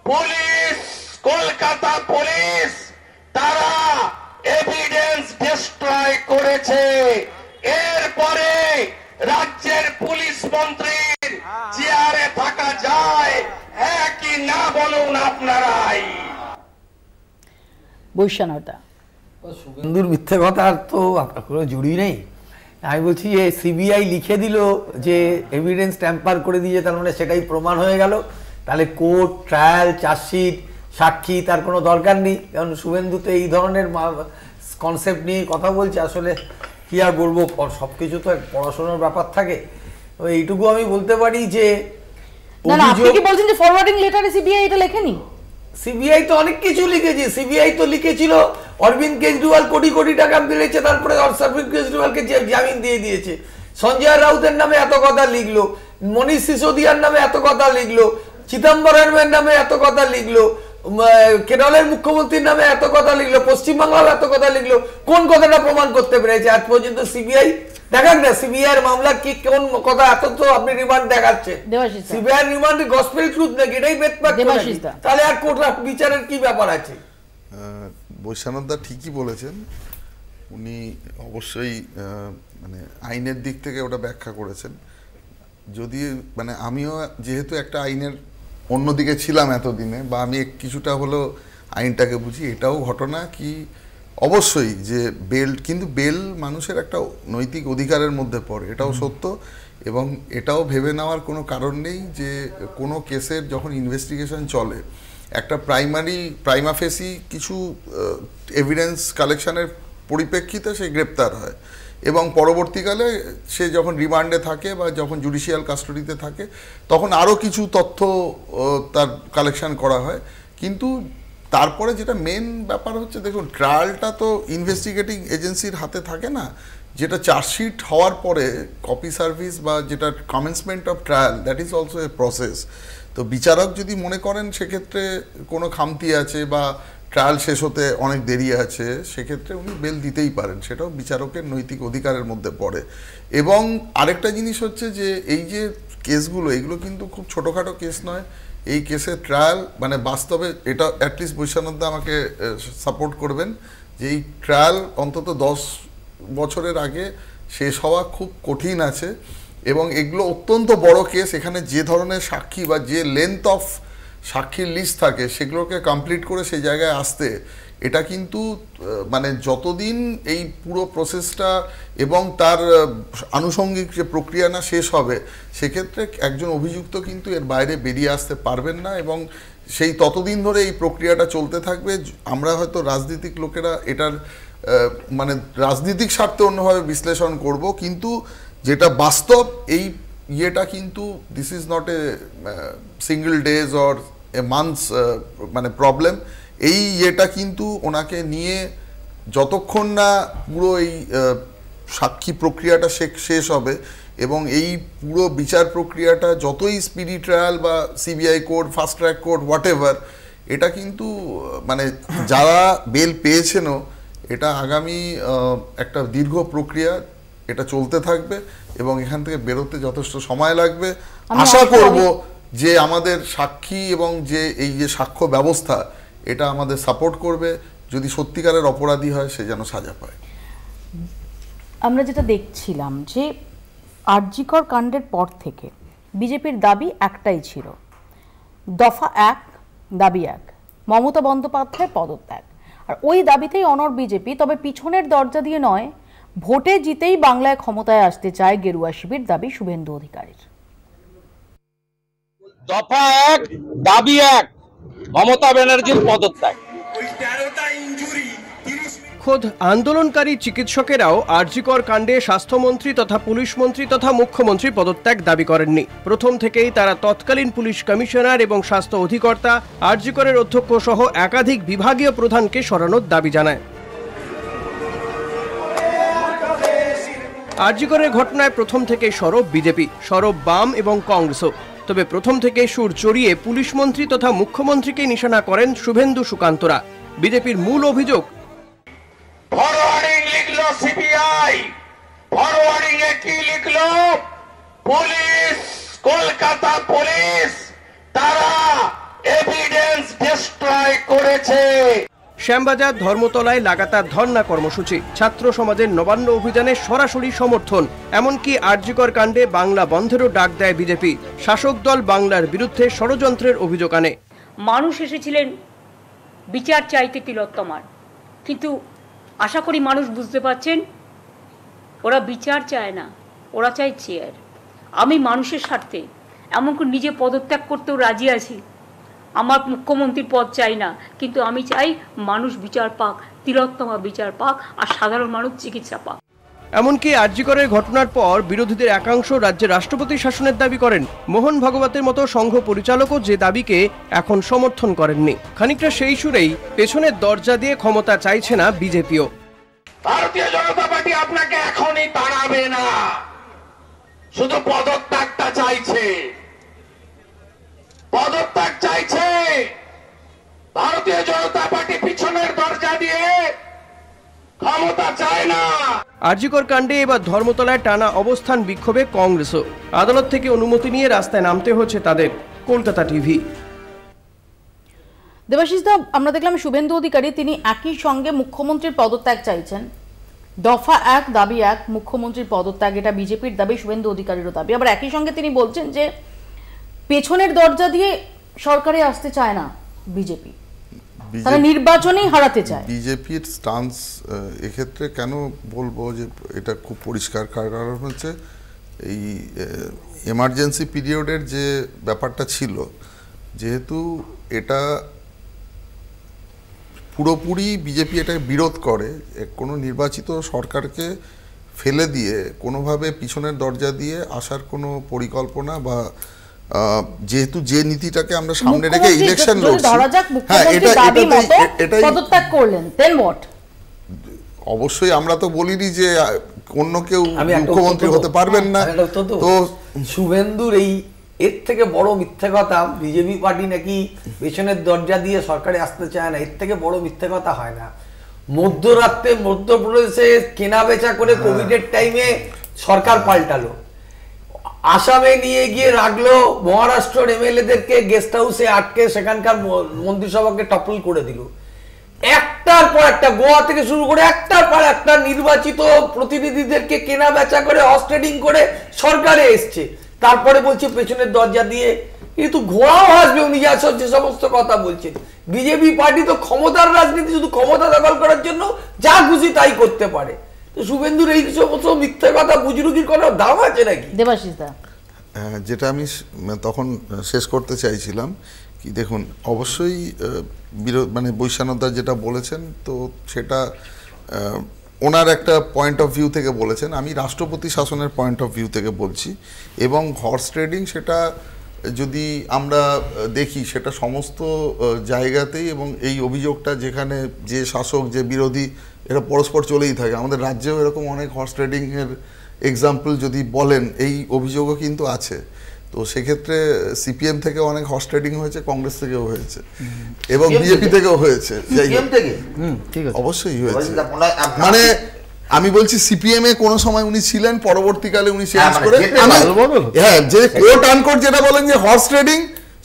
পুলিশ, কলকাতা পুলিশ তারা এভিডেন্স ডিস্ট্রয় করেছে। এরপরে রাজ্যের পুলিশ মন্ত্রীর চেয়ারে থাকা যায় কি না বলুন আপনারাই। বৈশানাথদা, শুভেন্দুর মিথ্যে কথা তো আপনার কোনো জুড়ি নেই। আমি বলছি যে সিবিআই লিখে দিল যে এভিডেন্স ট্যাম্পার করে দিয়ে, তার মানে সেটাই প্রমাণ হয়ে গেল, তাহলে কোর্ট, ট্রায়াল, চার্জশিট, সাক্ষী তার কোনো দরকার নেই। কারণ শুভেন্দু তো এই ধরনের কনসেপ্ট নিয়ে কথা বলছে, আসলে কি আর বলবো, সব কিছু তো পড়াশোনার ব্যাপার থাকে। এইটুকু আমি বলতে পারি যে সিবিআই এটা লেখেনি, সিবিআই তো অনেক কিছু লিখেছে। সিবিআই তো লিখেছিল অরবিন্দ কেজরিওয়াল কোটি কোটি টাকা দিয়েছে, তারপরে অরবিন্দ কেজরিওয়ালকে জামিন দিয়ে দিয়েছে। সঞ্জয় রাউতের নামে এত কথা লিখলো, মনীষ সিসোদিয়ার নামে এত কথা লিখলো, চিদম্বরমের নামে এত কথা লিখলো, কেরলের মুখ্যমন্ত্রীর নামে এত কথা লিখলো, পশ্চিমবাংলার এত কথা লিখলো। কোন কথাটা প্রমাণ করতে পেরেছে আজ পর্যন্ত সিবিআই? দেখান না সিবিআই এর মামলা কি, কোন কথা? এত তো আপনি রিমান্ড দেখাচ্ছেন, সিবিআই রিমান্ড গসপেল ট্রুথ নাকি? এটাই বেদবাক্য নাকি? তাহলে আর কোর্ট বিচারের কি ব্যাপার আছে? বৈশানাথদা ঠিকই বলেছেন, উনি অবশ্যই মানে আইনের দিক থেকে ওটা ব্যাখ্যা করেছেন। যদি মানে আমিও যেহেতু একটা আইনের অন্যদিকে ছিলাম এতদিনে, বা আমি কিছুটা হলেও আইনটাকে বুঝি, এটাও ঘটনা কি অবশ্যই যে বেল, কিন্তু বেল মানুষের একটা নৈতিক অধিকারের মধ্যে পড়ে, এটাও সত্য। এবং এটাও ভেবে নেওয়ার কোনো কারণ নেই যে কোনো কেসের যখন ইনভেস্টিগেশন চলে, একটা প্রাইমা ফেসি কিছু এভিডেন্স কালেকশনের পরিপ্রেক্ষিতে সে গ্রেপ্তার হয়, এবং পরবর্তীকালে সে যখন রিমান্ডে থাকে বা যখন জুডিশিয়াল কাস্টডিতে থাকে তখন আরও কিছু তথ্য তার কালেকশন করা হয়। কিন্তু তারপরে যেটা মেন ব্যাপার হচ্ছে, দেখুন ট্রায়ালটা তো ইনভেস্টিগেটিং এজেন্সির হাতে থাকে না, যেটা চার্জশিট হওয়ার পরে কপি সার্ভিস বা যেটা commencement of trial, that is also a process. তো বিচারক যদি মনে করেন সেক্ষেত্রে কোনো খামতি আছে বা ট্রায়াল শেষ হতে অনেক দেরি আছে, সেক্ষেত্রে উনি বেল দিতেই পারেন, সেটাও বিচারকের নৈতিক অধিকারের মধ্যে পড়ে। এবং আরেকটা জিনিস হচ্ছে যে এই যে কেসগুলো, এগুলো কিন্তু খুব ছোটোখাটো কেস নয়। এই কেসের ট্রায়াল মানে বাস্তবে এটা অ্যাটলিস্ট বৈশানন্দা আমাকে সাপোর্ট করবেন যে এই ট্রায়াল অন্তত 10 বছরের আগে শেষ হওয়া খুব কঠিন আছে। এবং এগুলো অত্যন্ত বড় কেস, এখানে যে ধরনের সাক্ষী বা যে লেন্থ অফ সাক্ষীর লিস্ট থাকে সেগুলোকে কমপ্লিট করে সেই জায়গায় আসতে, এটা কিন্তু মানে যতদিন এই পুরো প্রসেসটা এবং তার আনুষঙ্গিক যে প্রক্রিয়া না শেষ হবে, সেক্ষেত্রে একজন অভিযুক্ত কিন্তু এর বাইরে বেরিয়ে আসতে পারবেন না এবং সেই ততদিন ধরে এই প্রক্রিয়াটা চলতে থাকবে। আমরা হয়তো রাজনৈতিক লোকেরা এটার মানে রাজনৈতিক স্বার্থে অন্যভাবে বিশ্লেষণ করব, কিন্তু যেটা বাস্তব এই ইয়েটা কিন্তু this is not a single days or a months মানে প্রবলেম। এই ইয়েটা কিন্তু ওনাকে নিয়ে যতক্ষণ না পুরো এই সাক্ষী প্রক্রিয়াটা শেষ হবে এবং এই পুরো বিচার প্রক্রিয়াটা যতই স্পিডি ট্রায়াল বা CBI court, fast track court, what ever, এটা কিন্তু মানে যারা বেল পেয়েছেনও, এটা আগামী একটা দীর্ঘ প্রক্রিয়া, এটা চলতে থাকবে এবং এখান থেকে বেরোতে যথেষ্ট সময় লাগবে। আশা করব যে আমাদের সাক্ষী এবং যে এই যে সাক্ষ্য ব্যবস্থা, এটা আমাদের সাপোর্ট করবে। যদি সত্যিকারের অপরাধী হয় সে যেন সাজা পায়। আমরা যেটা দেখছিলাম যে আরজিকর কাণ্ডের পর থেকে বিজেপির দাবি একটাই ছিল, দফা 1 দাবি 1, মমতা বন্দ্যোপাধ্যায় পদত্যাগ। আর ওই দাবিতেই অনড় বিজেপি, তবে পিছনের দরজা দিয়ে নয়, ভোটে জিতেই বাংলায় ক্ষমতায় আসতে চায় গেরুয়া শিবির, দাবি শুভেন্দু অধিকারীর। দফা 1 দাবি 1, মমতা ব্যানার্জির পদত্যাগ। খোদ আন্দোলনকারী চিকিৎসকেরাও আরজিকর কাণ্ডে স্বাস্থ্যমন্ত্রী তথা পুলিশ মন্ত্রী তথা মুখ্যমন্ত্রী পদত্যাগ দাবি করেননি। প্রথম থেকেই তারা তৎকালীন পুলিশ কমিশনার এবং স্বাস্থ্য অধিকর্তা, আরজিকরের অধ্যক্ষ সহ একাধিক বিভাগীয় প্রধানকে সরানোর দাবি জানায়। আরজিকরের ঘটনায় প্রথম থেকেই সরব বিজেপি, সরব বাম এবং কংগ্রেসও। তবে প্রথম থেকে সুর চড়িয়ে পুলিশ মন্ত্রী তথা মুখ্যমন্ত্রীকে নিশানা করেন শুভেন্দু সুকান্তরা। বিজেপির মূল অভিযোগ, ফরওয়ার্ডিং লিখলো সিবিআই, ফরওয়ার্ডিং এ কি লিখলো? পুলিশ, কলকাতা পুলিশ, তারা এভিডেন্স ডিস্ট্রয় করেছে। শ্যামবাজার ধর্মতলায় লাগাতার ধর্ণা কর্মসূচি, ছাত্র সমাজের নবান্ন অভিযানে সরাসরি সমর্থন, এমনকি আরজিকর কাণ্ডে বাংলা বন্ধেরও ডাক দেয় বিজেপি। শাসক দল বাংলার বিরুদ্ধে ষড়যন্ত্রের অভিযোগ আনে। মানুষ এসেছিলেন বিচার চাইতে তিলোত্তমার, কিন্তু আশা করি মানুষ বুঝতে পারছেন ওরা বিচার চায় না, ওরা চায় চেয়ার। আমি মানুষের স্বার্থে এমনকি নিজে পদত্যাগ করতেও রাজি আছি। আমার মুখ্যমন্ত্রীর পদ চাই না, কিন্তু আমি চাই মানুষ বিচার পাক, তিলোত্তমা বিচার পাক, আর সাধারণ মানুষ চিকিৎসা পাক। এমনকি আরজিকরের ঘটনার পর বিরোধীদের একাংশ রাজ্যে রাষ্ট্রপতি শাসনের দাবি করেন। মোহন ভাগবতের মতো সংঘ পরিচালকও যে দাবিকে এখন সমর্থন করেননি। খানিকটা সেই সুরেই পেছনের দরজা দিয়ে ক্ষমতা চাইছে না বিজেপিও। ভারতীয় জনতা পার্টি আপনাকে এখনই তাড়াবে না, শুধু পদত্যাগটা চাইছে, পদত্যাগ চাইছে। ভারতীয় জনতা পার্টি পিছনের দরজা দিয়ে ক্ষমতা চায় না। আরজিকর কাণ্ডে এবার ধর্মতলায় টানা অবস্থান বিক্ষোভে কংগ্রেসও। আদালত থেকে অনুমতি নিয়ে রাস্তায় নামতে হচ্ছে তাদের। কলকাতা টিভি। দেবাশিস দা, আমরা দেখলাম শুভেন্দু অধিকারী তিনি একই সঙ্গে মুখ্যমন্ত্রীর পদত্যাগ চাইছেন। দফা 1 দাবি 1, মুখ্যমন্ত্রীর পদত্যাগ, এটা বিজেপির দাবি, শুভেন্দু অধিকারীরও দাবি। আবার একই সঙ্গে তিনি বলছেন যে পেছনের দরজা দিয়ে সরকারে আসতে চায় না বিজেপি, তারা নির্বাচনেই হারাতে চায়। বিজেপির স্টান্স এক্ষেত্রে কেন বলবো যে এটা খুব পরিষ্কার, কারণ হচ্ছে এই এমার্জেন্সি পিরিয়ডের যে ব্যাপারটা ছিল, যেহেতু এটা পুরোপুরি বিজেপি এটা বিরোধ করে, কোনো নির্বাচিত সরকারকে ফেলে দিয়ে কোনোভাবে পিছনের দরজা দিয়ে আসার কোনো পরিকল্পনা বা যেহেতু যে নীতিটাকে আমরা সামনে রেখে ইলেকশন লড়ছি, হ্যাঁ এটাই পদত্যাগ করলেন, দেন হোয়াট? অবশ্যই আমরা তো বলিনি যে অন্য কেউ মুখ্যমন্ত্রী হতে পারবেন না। তো শুভেন্দুর এই এর থেকে বড় মিথ্যে কথা বিজেপি পার্টি নাকি পেছনের দরজা দিয়ে সরকারে আসতে চায় না, এর থেকে বড় মিথ্যে কথা হয় না। মধ্যরাত্রে মধ্যপ্রদেশে কেনা বেচা করে কোভিডের টাইমে সরকার পাল্টালো, আসামে নিয়ে গিয়ে রাখলো, মহারাষ্ট্রের এমএলএদেরকে গেস্ট হাউসে আটকে সেখানকার মন্ত্রিসভাকে টপল করে দিল। একটার পর একটা, গোয়া থেকে শুরু করে একটার পর একটা নির্বাচিত প্রতিনিধিদেরকে কেনা বেচা করে হর্স ট্রেডিং করে সরকারে এসছে। তারপরে বলছে পেছনের দরজা দিয়ে, কিন্তু ঘোড়াও আসবে উনি যে সমস্ত কথা বলছেন। বিজেপি পার্টি তো ক্ষমতার রাজনীতি, শুধু ক্ষমতা দখল করার জন্য যা খুশি তাই করতে পারে। তো শুভেন্দুর এই সমস্ত মিথ্যে কথা বুজরুগির কোনো দাম আছে নাকি? দেবাশিস দা, যেটা আমি তখন শেষ করতে চাইছিলাম কি, দেখুন অবশ্যই মানে বৈশ্যানন্দা যেটা বলেছেন তো সেটা ওনার একটা পয়েন্ট অফ ভিউ থেকে বলেছেন, আমি রাষ্ট্রপতি শাসনের পয়েন্ট অফ ভিউ থেকে বলছি। এবং হর্স ট্রেডিং সেটা যদি আমরা দেখি সেটা সমস্ত জায়গাতেই, এবং এই অভিযোগটা যেখানে যে শাসক যে বিরোধী এরা পরস্পর চলেই থাকে। আমাদের রাজ্যেও এরকম অনেক হর্স ট্রেডিংয়ের এক্সাম্পল যদি বলেন, এই অভিযোগও কিন্তু আছে। তো সেক্ষেত্রে সিপিএম থেকে অনেক হর্স ট্রেডিং হয়েছে, কংগ্রেস থেকেও হয়েছে এবং বিজেপি থেকেও হয়েছে, অবশ্যই হয়েছে। মানে আমি বলছি সিপিএম এ কোন সময় উনি ছিলেন, পরবর্তীকালে উনি চেঞ্জ করে, হ্যাঁ যে কোট আনকোট যেটা বলেন যে হর্স ট্রেডিং,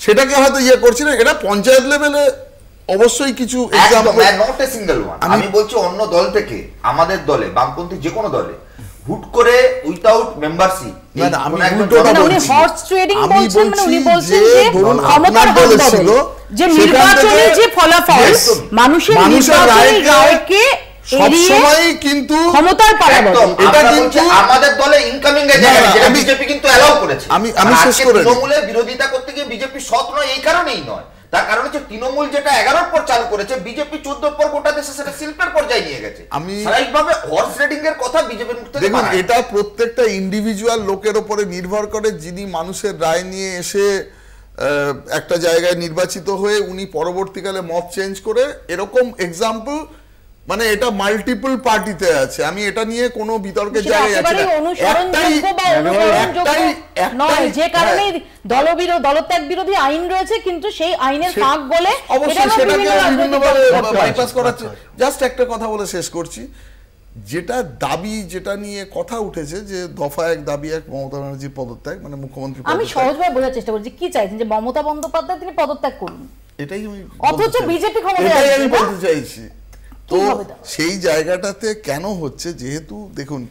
সেটাকে হয়তো ইয়ে করছিলেন। এটা পঞ্চায়েত লেভেলে অবশ্যই কিছু example, not a single one. আমি বলছি অন্য দল থেকে, আমাদের দলে বামপন্থী যে কোনো দলে হুট করে উইদাউট মেম্বারশিপ, আমি উল্টোটা বলছি, হর্স ট্রেডিং আমি বলছেন, মানে উনি বলছেন যে যে ধরুন ক্ষমতার দলে ছিল যে নির্বাচনী যে ফলাফল, মানুষের নির্বাচনী রায়কে সবসময় কিন্তু ক্ষমতার পালাবদল, এটা কিন্তু আমাদের দলে ইনকামিং এ জায়গা যেটা বিজেপি কিন্তু অ্যালাউ করেছে। আমি শেষ করে তৃণমূলের বিরোধিতা করতে গিয়ে বিজেপি সৎ নয় এই কারণেই নয়, তার কারণ হচ্ছে তৃণমূল যেটা 11 পর চালু করেছে, বিজেপি 14 পর গোটা দেশে সেটা শিল্পের পর্যায়ে নিয়ে গেছে। আমি স্বাভাবিকভাবে হর্স ট্রেডিং এর কথা বিজেপির মুখ থেকে, দেখুন এটা প্রত্যেকটা ইন্ডিভিজুয়াল লোকের উপরে নির্ভর করে, যিনি মানুষের রায় নিয়ে এসে একটা জায়গায় নির্বাচিত হয়ে উনি পরবর্তীকালে মত চেঞ্জ করে, এরকম এক্সাম্পল মানে এটা মাল্টিপল পার্টিতে আছে। আমি এটা নিয়ে কোনো বিতর্কের জায়গায় যাচ্ছি না। যে কারণে দলত্যাগ বিরোধী আইন রয়েছে, কিন্তু সেই আইনের ফাঁক বলে অবশ্যই সেটাকে বিভিন্নভাবে বাইপাস করা। জাস্ট একটা কথা বলে শেষ করছি, যেটা দাবি যেটা নিয়ে কথা উঠেছে যে দফা 1 দাবি 1 মমতা ব্যানার্জির পদত্যাগ, মানে মুখ্যমন্ত্রী। আমি সহজভাবে বোঝার চেষ্টা করছি কি চাইছেন, যে মমতা বন্দ্যোপাধ্যায় তিনি পদত্যাগ করুন, এটাই আমি অথচ বিজেপি ক্ষমতায় এটাই আমি বলতে চাইছি। তো সেই জায়গাটাতে কেন হচ্ছে, যেহেতু দেখুন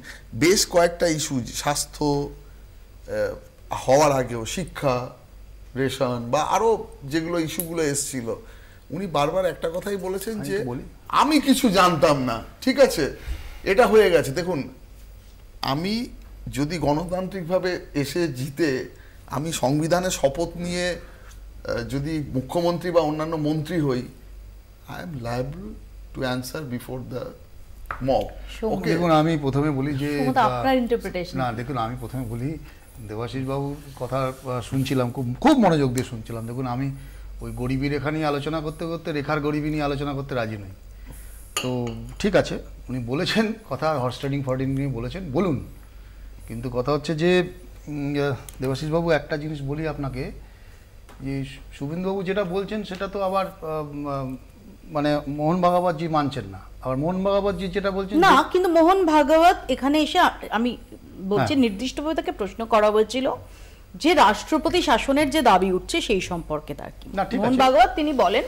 বেশ কয়েকটা ইস্যু, স্বাস্থ্য হওয়ার আগেও শিক্ষা, রেশন বা আরো যেগুলো ইস্যুগুলো এসেছিল, উনি বারবার একটা কথাই বলেছেন যে আমি কিছু জানতাম না। ঠিক আছে, এটা হয়ে গেছে। দেখুন আমি যদি গণতান্ত্রিকভাবে এসে জিতে আমি সংবিধানের শপথ নিয়ে যদি মুখ্যমন্ত্রী বা অন্যান্য মন্ত্রী হই, I am liable to answer before the mob. Okay, দেখুন আমি প্রথমে বলি যে আপনার ইন্টারপ্রিটেশন না, দেখুন আমি প্রথমে বলি, দেবাশিস বাবুর কথা শুনছিলাম, খুব মনোযোগ দিয়ে শুনছিলাম। দেখুন আমি ওই গরিবী রেখা নিয়ে আলোচনা করতে করতে রেখার গরিবী নিয়ে আলোচনা করতে রাজি নই। তো ঠিক আছে, উনি বলেছেন কথা, হর্স ট্রেডিং ফর্ডিং নিয়ে বলেছেন, বলুন। কিন্তু কথা হচ্ছে যে দেবাশিস বাবু একটা জিনিস বলি আপনাকে, যে শুভেন্দুবাবু যেটা বলছেন সেটা তো আবার মানে মোহন ভাগবতজি মানছেন না, আবার মোহন ভাগবতজি যেটা বলছেন না। কিন্তু মোহন ভাগবত এখানে এসে, আমি বলছি নির্দিষ্টভাবে তাকে প্রশ্ন করা হয়েছিল যে রাষ্ট্রপতি শাসনের যে দাবি উঠছে সেই সম্পর্কে তার কি। মোহন ভাগবত তিনি বলেন,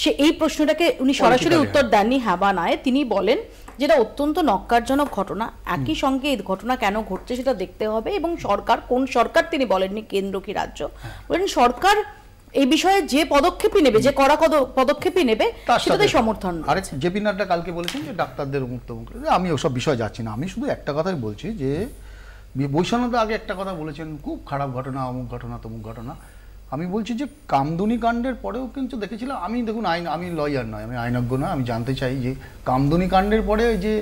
সে এই প্রশ্নটাকে উনি সরাসরি উত্তর দেননি হ্যাঁ বা নয়, তিনি বলেন যেটা অত্যন্ত নক্কারজনক ঘটনা, একই সঙ্গে এই ঘটনা কেন ঘটছে সেটা দেখতে হবে, এবং সরকার, কোন সরকার তিনি বলেননি কেন্দ্র কি রাজ্য, বলেন সরকার এই বিষয়ে যে পদক্ষেপই নেবে, যে কড়া পদক্ষেপই নেবে সেটাতে সমর্থন। আরেক জেপি নাড্ডা কালকে বলেছেন যে ডাক্তারদের মুক্ত মুখ, আমি ওসব বিষয় যাচ্ছি না। আমি শুধু একটা কথাই বলছি যে বৈষ্ণবদা আগে একটা কথা বলেছেন, খুব খারাপ ঘটনা, অমুক ঘটনা তমুক ঘটনা। আমি বলছি যে কামদুনি কাণ্ডের পরেও কিন্তু দেখেছিলাম, আমি দেখুন আমি লয়ার নয়, আমি আইনজ্ঞ নয়, আমি জানতে চাই যে কামদুনি কাণ্ডের পরে যে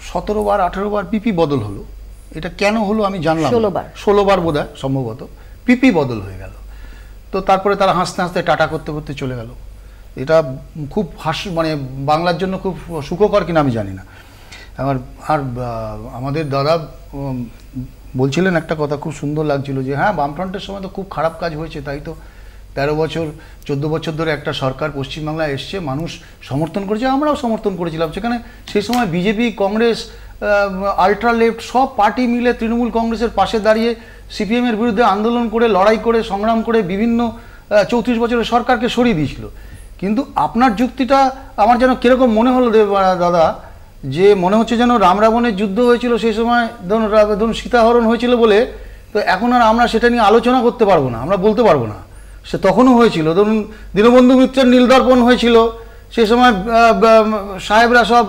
17 বার 18 বার পিপি বদল হলো, এটা কেন হলো আমি জানলাম। 16 বার বোধ হয় সম্ভবত পিপি বদল হয়ে গেল। তো তারপরে তারা হাসতে হাসতে টাটা করতে করতে চলে গেল। এটা খুব মানে বাংলার জন্য খুব সুখকর কিনা আমি জানি না। আর আমাদের দাদা বলছিলেন একটা কথা খুব সুন্দর লাগছিল যে হ্যাঁ বামফ্রন্টের সময় তো খুব খারাপ কাজ হয়েছে, তাই তো 13 বছর 14 বছর ধরে একটা সরকার পশ্চিমবাংলায় এসছে, মানুষ সমর্থন করেছে, আমরাও সমর্থন করেছিলাম। সেখানে সেই সময় বিজেপি, কংগ্রেস, আল্ট্রা লেফট সব পার্টি মিলে তৃণমূল কংগ্রেসের পাশে দাঁড়িয়ে সিপিএমের বিরুদ্ধে আন্দোলন করে, লড়াই করে, সংগ্রাম করে বিভিন্ন 34 বছরের সরকারকে সরিয়ে দিয়েছিল। কিন্তু আপনার যুক্তিটা আমার যেন কীরকম মনে হলো দাদা, যে মনে হচ্ছে যেন রাম রাবণের যুদ্ধ হয়েছিল সেই সময়, ধরুন সীতাহরণ হয়েছিল বলে তো এখন আর আমরা সেটা নিয়ে আলোচনা করতে পারবো না, আমরা বলতে পারবো না। সে তখনও হয়েছিল, ধরুন দীনবন্ধু মিত্রের নীলদর্পণ হয়েছিল, সেই সময় সাহেবরা সব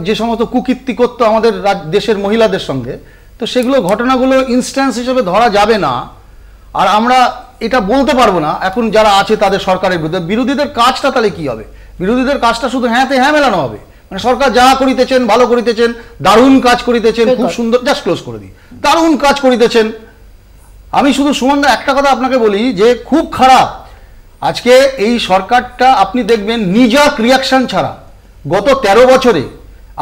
যে সমস্ত কুকীর্তি করতো আমাদের দেশের মহিলাদের সঙ্গে, তো সেগুলো ঘটনাগুলো ইনস্ট্যান্স হিসেবে ধরা যাবে না। আর আমরা এটা বলতে পারবো না এখন যারা আছে তাদের সরকারের বিরুদ্ধে। বিরোধীদের কাজটা তাহলে কি হবে? বিরোধীদের কাজটা শুধু হ্যাঁতে হ্যাঁ মেলানো হবে, মানে সরকার যা করিতেছেন, ভালো করিতেছেন, দারুণ কাজ করিতেছেন, খুব সুন্দর, জাস্ট ক্লোজ করে দিই, দারুণ কাজ করিতেছেন। আমি শুধু সুমনদা একটা কথা আপনাকে বলি যে খুব খারাপ আজকে এই সরকারটা, আপনি দেখবেন নিজাক রিয়াকশন ছাড়া গত 13 বছরে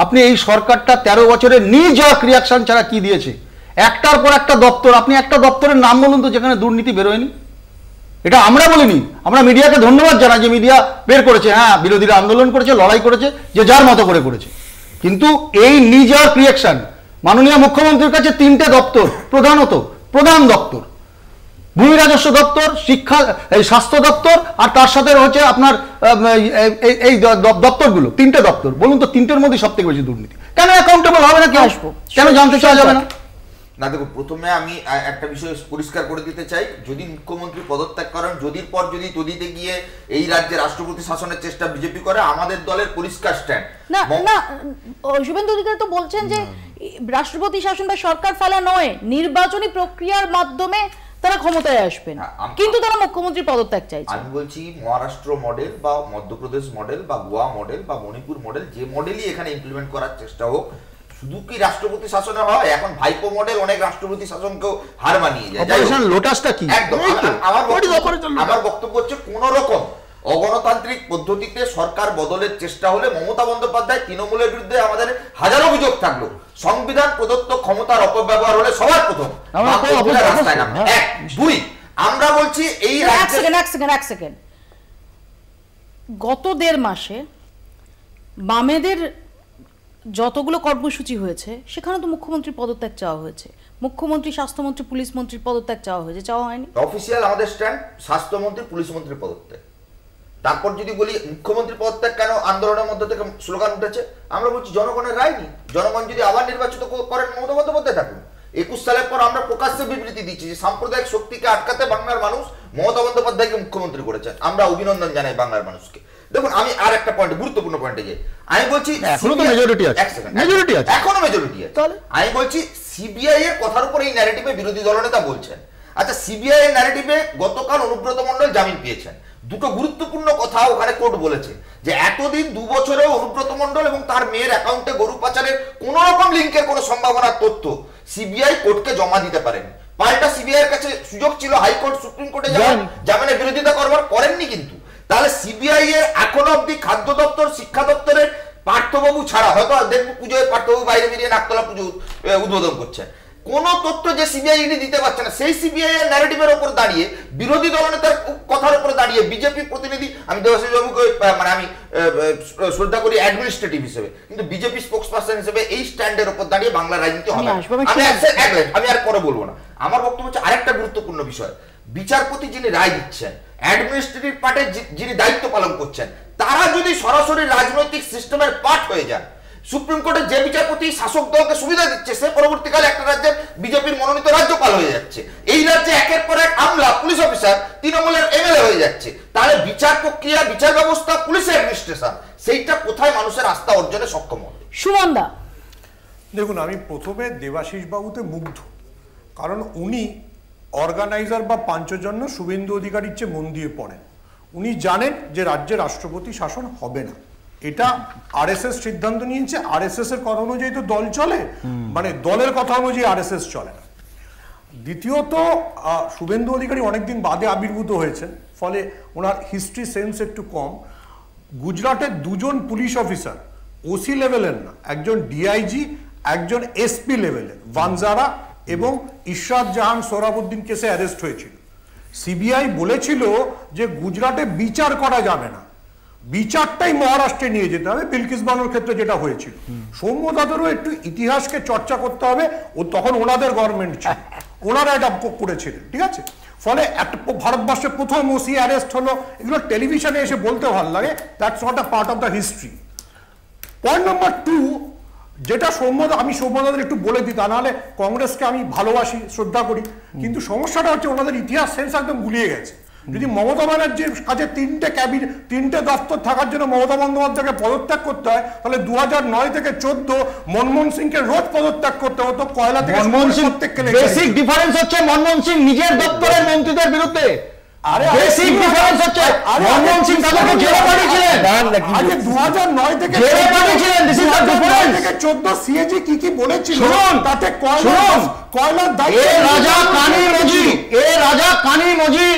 আপনি এই সরকারটা 13 বছরে নিজাক রিয়াকশন ছাড়া কি দিয়েছে? একটার পর একটা দপ্তর, আপনি একটা দপ্তরের নাম বলুন তো যেখানে দুর্নীতি বেরোয়নি। এটা আমরা বলিনি, আমরা মিডিয়াকে ধন্যবাদ জানাই যে মিডিয়া বের করেছে, হ্যাঁ বিরোধীরা আন্দোলন করেছে, লড়াই করেছে, যে যার মতো করে করেছে। কিন্তু এই নিজাক রিয়াকশন, মাননীয় মুখ্যমন্ত্রীর কাছে 3টে দপ্তর, প্রধানত প্রধান দপ্তর, ভূমি রাজস্ব দপ্তর, শিক্ষা, এই স্বাস্থ্য দপ্তর, আর তার সাথে হচ্ছে আপনার এই দপ্তরগুলো, 3টে দপ্তর। বলুন তো 3টের মধ্যে সব থেকে বেশি দুর্নীতি কেন? অ্যাকাউন্টেবল হবে না, কি আসবো কেন জানতে চাওয়া যাবে না? না দেখো, প্রথমে আমি একটা বিষয় পরিষ্কার করে দিতে চাই, যদি মুখ্যমন্ত্রী পদত্যাগ করেন, যদির পর যদি তদিতে গিয়ে এই রাজ্যে রাষ্ট্রপতি শাসনের চেষ্টা বিজেপি করে, আমাদের দলের পরিষ্কার স্ট্যান্ড। না না, শুভেন্দু অধিকারী তো বলছেন যে রাষ্ট্রপতি শাসন বা সরকার ফেলা নয়, নির্বাচনী প্রক্রিয়ার মাধ্যমে তারা ক্ষমতায় আসবেন, কিন্তু তারা মুখ্যমন্ত্রী পদত্যাগ চাইছে। আমি বলছি মহারাষ্ট্র মডেল বা মধ্যপ্রদেশ মডেল বা গোয়া মডেল বা মণিপুর মডেল, যে মডেলই এখানে ইমপ্লিমেন্ট করার চেষ্টা হোক, শুধু কি রাষ্ট্রপতি শাসনে হয়? এখন ভাইপো মডেল অনেক রাষ্ট্রপতি শাসনকেও হার মানিয়ে যায়। অপারেশন লোটাসটা কি? একদম আমার বক্তব্য হচ্ছে কোন রকম অগণতান্ত্রিক পদ্ধতিতে সরকার বদলের চেষ্টা হলে মমতা বন্দ্যোপাধ্যায় তৃণমূলের বিরুদ্ধে আমাদের হাজার অভিযোগ থাকলো, সংবিধান প্রদত্ত ক্ষমতার অপব্যবহার হলে সবার প্রথম রাস্তায় নামবে। 1, 2 আমরা বলছি এই এক সেকেন্ড, গত 1.5 মাসে বামেদের যতগুলো কর্মসূচি হয়েছে সেখানে তো মুখ্যমন্ত্রী পদত্যাগ চাওয়া হয়েছে, মুখ্যমন্ত্রী, স্বাস্থ্যমন্ত্রী, পুলিশ মন্ত্রীর পদত্যাগ চাওয়া হয়েছে, চাওয়া হয়নি? অফিসিয়াল আমাদের স্ট্যান্ড স্বাস্থ্যমন্ত্রী, পুলিশ মন্ত্রীর পদত্যাগ। তারপর যদি বলি মুখ্যমন্ত্রী পদত্যাগ কেন, আন্দোলনের মধ্যে থেকে স্লোগান উঠেছে, আমরা বলছি জনগণের রায় নি, জনগণ যদি আবার নির্বাচিত করেন মমতা বন্দ্যোপাধ্যায় থাকুন। 21 সালের পর আমরা প্রকাশ্যে বিবৃতি দিচ্ছি যে সাম্প্রদায়িক শক্তিকে আটকাতে বাংলার মানুষ মমতা বন্দ্যোপাধ্যায়কে মুখ্যমন্ত্রী করেছেন, আমরা অভিনন্দন জানাই বাংলার মানুষকে। দেখুন আমি আর একটা পয়েন্ট, গুরুত্বপূর্ণ পয়েন্টে যাই। আমি বলছি এখনো তো মেজরিটি আছে, এখনো মেজরিটি আছে। আমি বলছি সিবিআই এর কথার উপর এই ন্যারেটিভে বিরোধী দলনেতা বলছেন। আচ্ছা, সিবিআই এর ন্যারেটিভে গতকাল অনুব্রত মণ্ডল জামিন পেয়েছেন। দুটো গুরুত্বপূর্ণ কথা ওখানে কোর্ট বলেছে যে এতদিন 2 বছরে অনুব্রত মণ্ডল এবং তার মেয়ের অ্যাকাউন্টে গরু পাচারের কোন রকম লিঙ্কের কোন সম্ভাবনার তথ্য সিবিআই কোর্টকে জমা দিতে পারেনি। পাল্টা সিবিআই এর কাছে সুযোগ ছিল হাইকোর্ট, সুপ্রিম কোর্টে জামিনের বিরোধিতা করবার, করেননি। কিন্তু তাহলে সিবিআই এর এখনো অব্দি খাদ্য দপ্তর, শিক্ষা দপ্তরের পার্থবাবু ছাড়া, হয়তো দেখবো পুজোয় পার্থবাবু বাইরে বেরিয়ে নাকতলা পুজো উদ্বোধন করছেন, কোন তথ্য যে সিবিআই ইডি দিতে পারছে না, সেই সিবিআই এর ন্যারেটিভের উপর দাঁড়িয়ে, বিরোধী দলনেতার কথার উপর দাঁড়িয়ে বিজেপি প্রতিনিধি, আমি দেবাশিস বাবুকে মানে আমি শ্রদ্ধা করি অ্যাডমিনিস্ট্রেটিভ হিসেবে, কিন্তু বিজেপি স্পোকসপারসন হিসেবে এই স্ট্যান্ডের উপর দাঁড়িয়ে বাংলার রাজনীতি হবে। আমি আর পরে বলবো না। আমার বক্তব্য হচ্ছে আরেকটা গুরুত্বপূর্ণ বিষয়, বিচারপতি যিনি রায় দিচ্ছেন, অ্যাডমিনিস্ট্রেটিভ পার্টের যিনি দায়িত্ব পালন করছেন, তারা যদি সরাসরি রাজনৈতিক সিস্টেমের পার্ট হয়ে যান, সুপ্রিম কোর্টের যে বিচারপতি শাসক দলকে সুবিধা দিচ্ছে, সে পরবর্তীকালে একটা রাজ্যের বিজেপির মনোনীত রাজ্যপাল হয়ে যাচ্ছে। এই রাজ্যে একের পর এক আমলা, পুলিশ অফিসার তৃণমূলের এমএলএ হয়ে যাচ্ছে। তাহলে বিচার প্রক্রিয়া, বিচার ব্যবস্থা, পুলিশের অ্যাডমিনিস্ট্রেশন, সেইটা কোথায় মানুষের আস্থা অর্জনে সক্ষম হবে? সুমনদা, দেখুন আমি প্রথমে দেবাশিস বাবুতে মুগ্ধ, কারণ উনি অর্গানাইজার বা পাঞ্চজন্য শুভেন্দু অধিকারীর চেয়ে মন দিয়ে পড়েন। উনি জানেন যে রাজ্যে রাষ্ট্রপতি শাসন হবে না, এটা আরএসএস সিদ্ধান্ত নিয়েছে, আরএসএস এর কথা অনুযায়ী তো দল চলে, মানে দলের কথা অনুযায়ী আরএসএস চলে না। দ্বিতীয়ত শুভেন্দু অধিকারী অনেকদিন বাদে আবির্ভূত হয়েছেন, ফলে ওনার হিস্ট্রি সেন্স একটু কম। গুজরাটের 2 জন পুলিশ অফিসার ওসি লেভেলের না, একজন ডিআইজি, একজন এসপি লেভেলের, ভানজারা এবং ইশরাত জাহান সোহরাবুদ্দিন কেসে অ্যারেস্ট হয়েছিল। সিবিআই বলেছিল যে গুজরাটে বিচার করা যাবে না, বিচারটাই মহারাষ্ট্রে নিয়ে যেতে হবে, বিলকিস বানুর ক্ষেত্রে যেটা হয়েছিল। সৌম্য দাদেরও একটু ইতিহাসকে চর্চা করতে হবে, ও তখন ওনাদের গভর্নমেন্ট ছিল, ওনারা এটা করেছিলেন, ঠিক আছে? ফলে একটা ভারতবর্ষে প্রথম ওসি অ্যারেস্ট হলো, এগুলো টেলিভিশনে এসে বলতে ভালো লাগে, that's not a part of the history. Point number 2, যেটা আমি সৌম্যদাদের একটু বলে দিই, তা নাহলে কংগ্রেসকে আমি ভালোবাসি, শ্রদ্ধা করি, কিন্তু সমস্যাটা হচ্ছে ওনাদের ইতিহাস সেন্স একদম গুলিয়ে গেছে। যদি মমতা ব্যানার্জির কাছে 3টে দপ্তর থাকার জন্য মমতা বন্দ্যোপাধ্যায়কে পদত্যাগ করতে হয়, তাহলে 2009 থেকে 14 মনমোহন সিংকে রোজ পদত্যাগ করতে হতো, কয়লা থেকে বেসিক ডিফারেন্স হচ্ছে মনমোহন সিং নিজের দপ্তরের মন্ত্রীদের বিরুদ্ধে, বেসিক ডিফারেন্স হচ্ছে মনমোহন সিং তাদেরকে জেলে পাঠিয়েছিলেন, আগে 2009 থেকে জেলে পাঠিয়েছিলেন, this is the difference. 14 CAG কি বলেছিল, তাতে কয়লার দায়িত্ব, এ রাজা কানি মজি,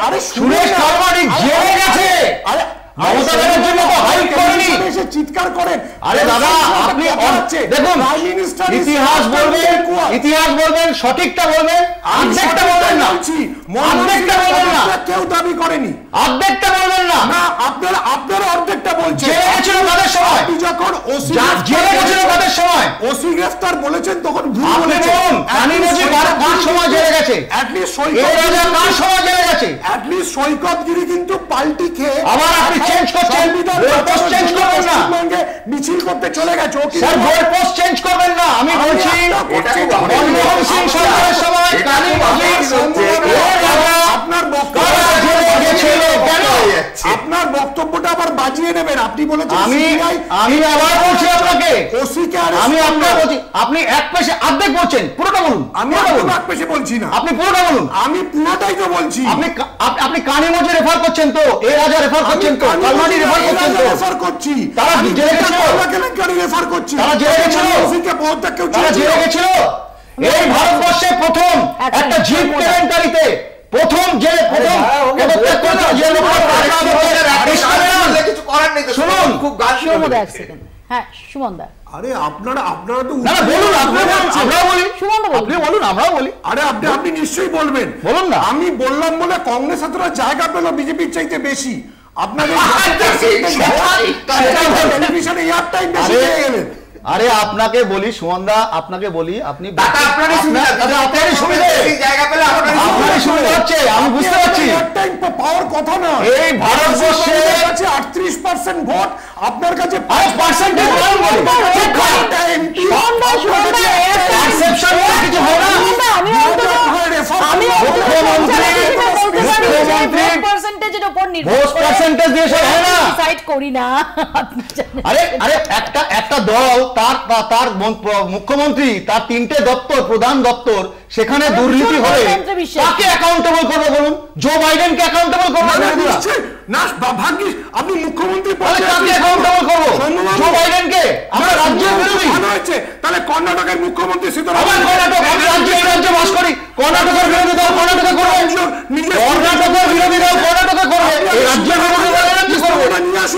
আরে সুরেশ কারবারি জেলে গেছে, আরে মমতা ব্যানার্জির মতো হাইট করেনি, এসে চিৎকার করেন। আরে দাদা আপনি দেখুন, ইতিহাস বলবেন, সঠিকটা বলবেন, অর্ধেকটা বলবেন না, অর্ধেকটা বলবেন না, কেউ দাবি করেনি, অর্ধেকটা বলবেন না, আপনারা অর্ধেকটা বলছেন। জেলে গেছিল তাদের সময়, আপনি যখন জেলে গেছিল তাদের সময় ওসি গ্রেফতার বলেছেন তখন ভুল আপনি বলুন, কানি মজি কার সময় জেলে গেছে, অ্যাটলিস্ট কার সময় জেলে গেছে, অ্যাটলিস্ট সৈকতগিরি কিন্তু পাল্টি খেয়ে আবার আপনি চেঞ্জ করছেন, গোলপোস্ট চেঞ্জ করবেন না, মিছিল করতে চলে গেছে, স্যার গোলপোস্ট চেঞ্জ করবেন না। আমি বলছি মনমোহন সিং সরকারের সময় কানি মজি আপনার বক্তব্যটা আবার বাজিয়ে নেবেন। আপনি বলেছেন আমি আবার বলছি আপনাকে, আমি আপনার বলছি, আপনি এক পেশে অর্ধেক বলছেন, পুরোটা বলুন। আমি এক পেশে বলছি না, আপনি পুরোটা বলুন। আমি পুরোটাই তো বলছি। আপনি কানি মজি রেফার করছেন তো, এ রাজা রেফার করছেন তো, কালমানি রেফার করছেন তো, রেফার করছি, তারা জেলে গেছিল, রেফার করছি, তারা জেলে গেছিল, তারা জেলে গেছিল। এই ভারতবর্ষে প্রথম একটা জিপ কেলেঙ্কারিতে প্রথম যে শুনুন, খুব হ্যাঁ সুমন দা, আরে আপনারা তো বলুন, আমরা বলি, আপনি বলুন, আমরা বলি। আরে আপনি নিশ্চয়ই বলবেন, বলুন না। আমি বললাম বলে কংগ্রেস এতটা জায়গা পেল বিজেপির চাইতে বেশি, আপনাদের টেলিভিশনে এয়ার টাইম বেশি পেয়ে গেলেন। আরে আপনাকে বলি সুমনদা, আপনাকে বলি, আপনি আপনারই সুবিধা হচ্ছে, আমি বুঝতে পারছি, পাওয়ার কথা না। এই ভারতবর্ষে 38% ভোট, আপনার কাছে 5% একটা দল তার মুখ্যমন্ত্রী, তার 3টে দপ্তর, প্রধান দপ্তর, সেখানে দুর্নীতি হলে কাকে অ্যাকাউন্টেবল করবে বলুন? জো বাইডেনকে অ্যাকাউন্টেবল করবে না? ভাগ্যিস আপনি মুখ্যমন্ত্রী, কাকে অ্যাকাউন্টেবল করবো? জো বাইডেনকে? আমরা রাজ্যের বিরোধী, ভালো হয়েছে, তাহলে কর্ণাটকের মুখ্যমন্ত্রী কর্ণাটক, আমি রাজ্যে বাস করি, কর্ণাটকের বিরোধী দল কর্ণাটকে করবে, কর্ণাটকের বিরোধী দল কর্ণাটকে করবে, এই রাজ্যের বিরোধী দল রাজ্যে করবে।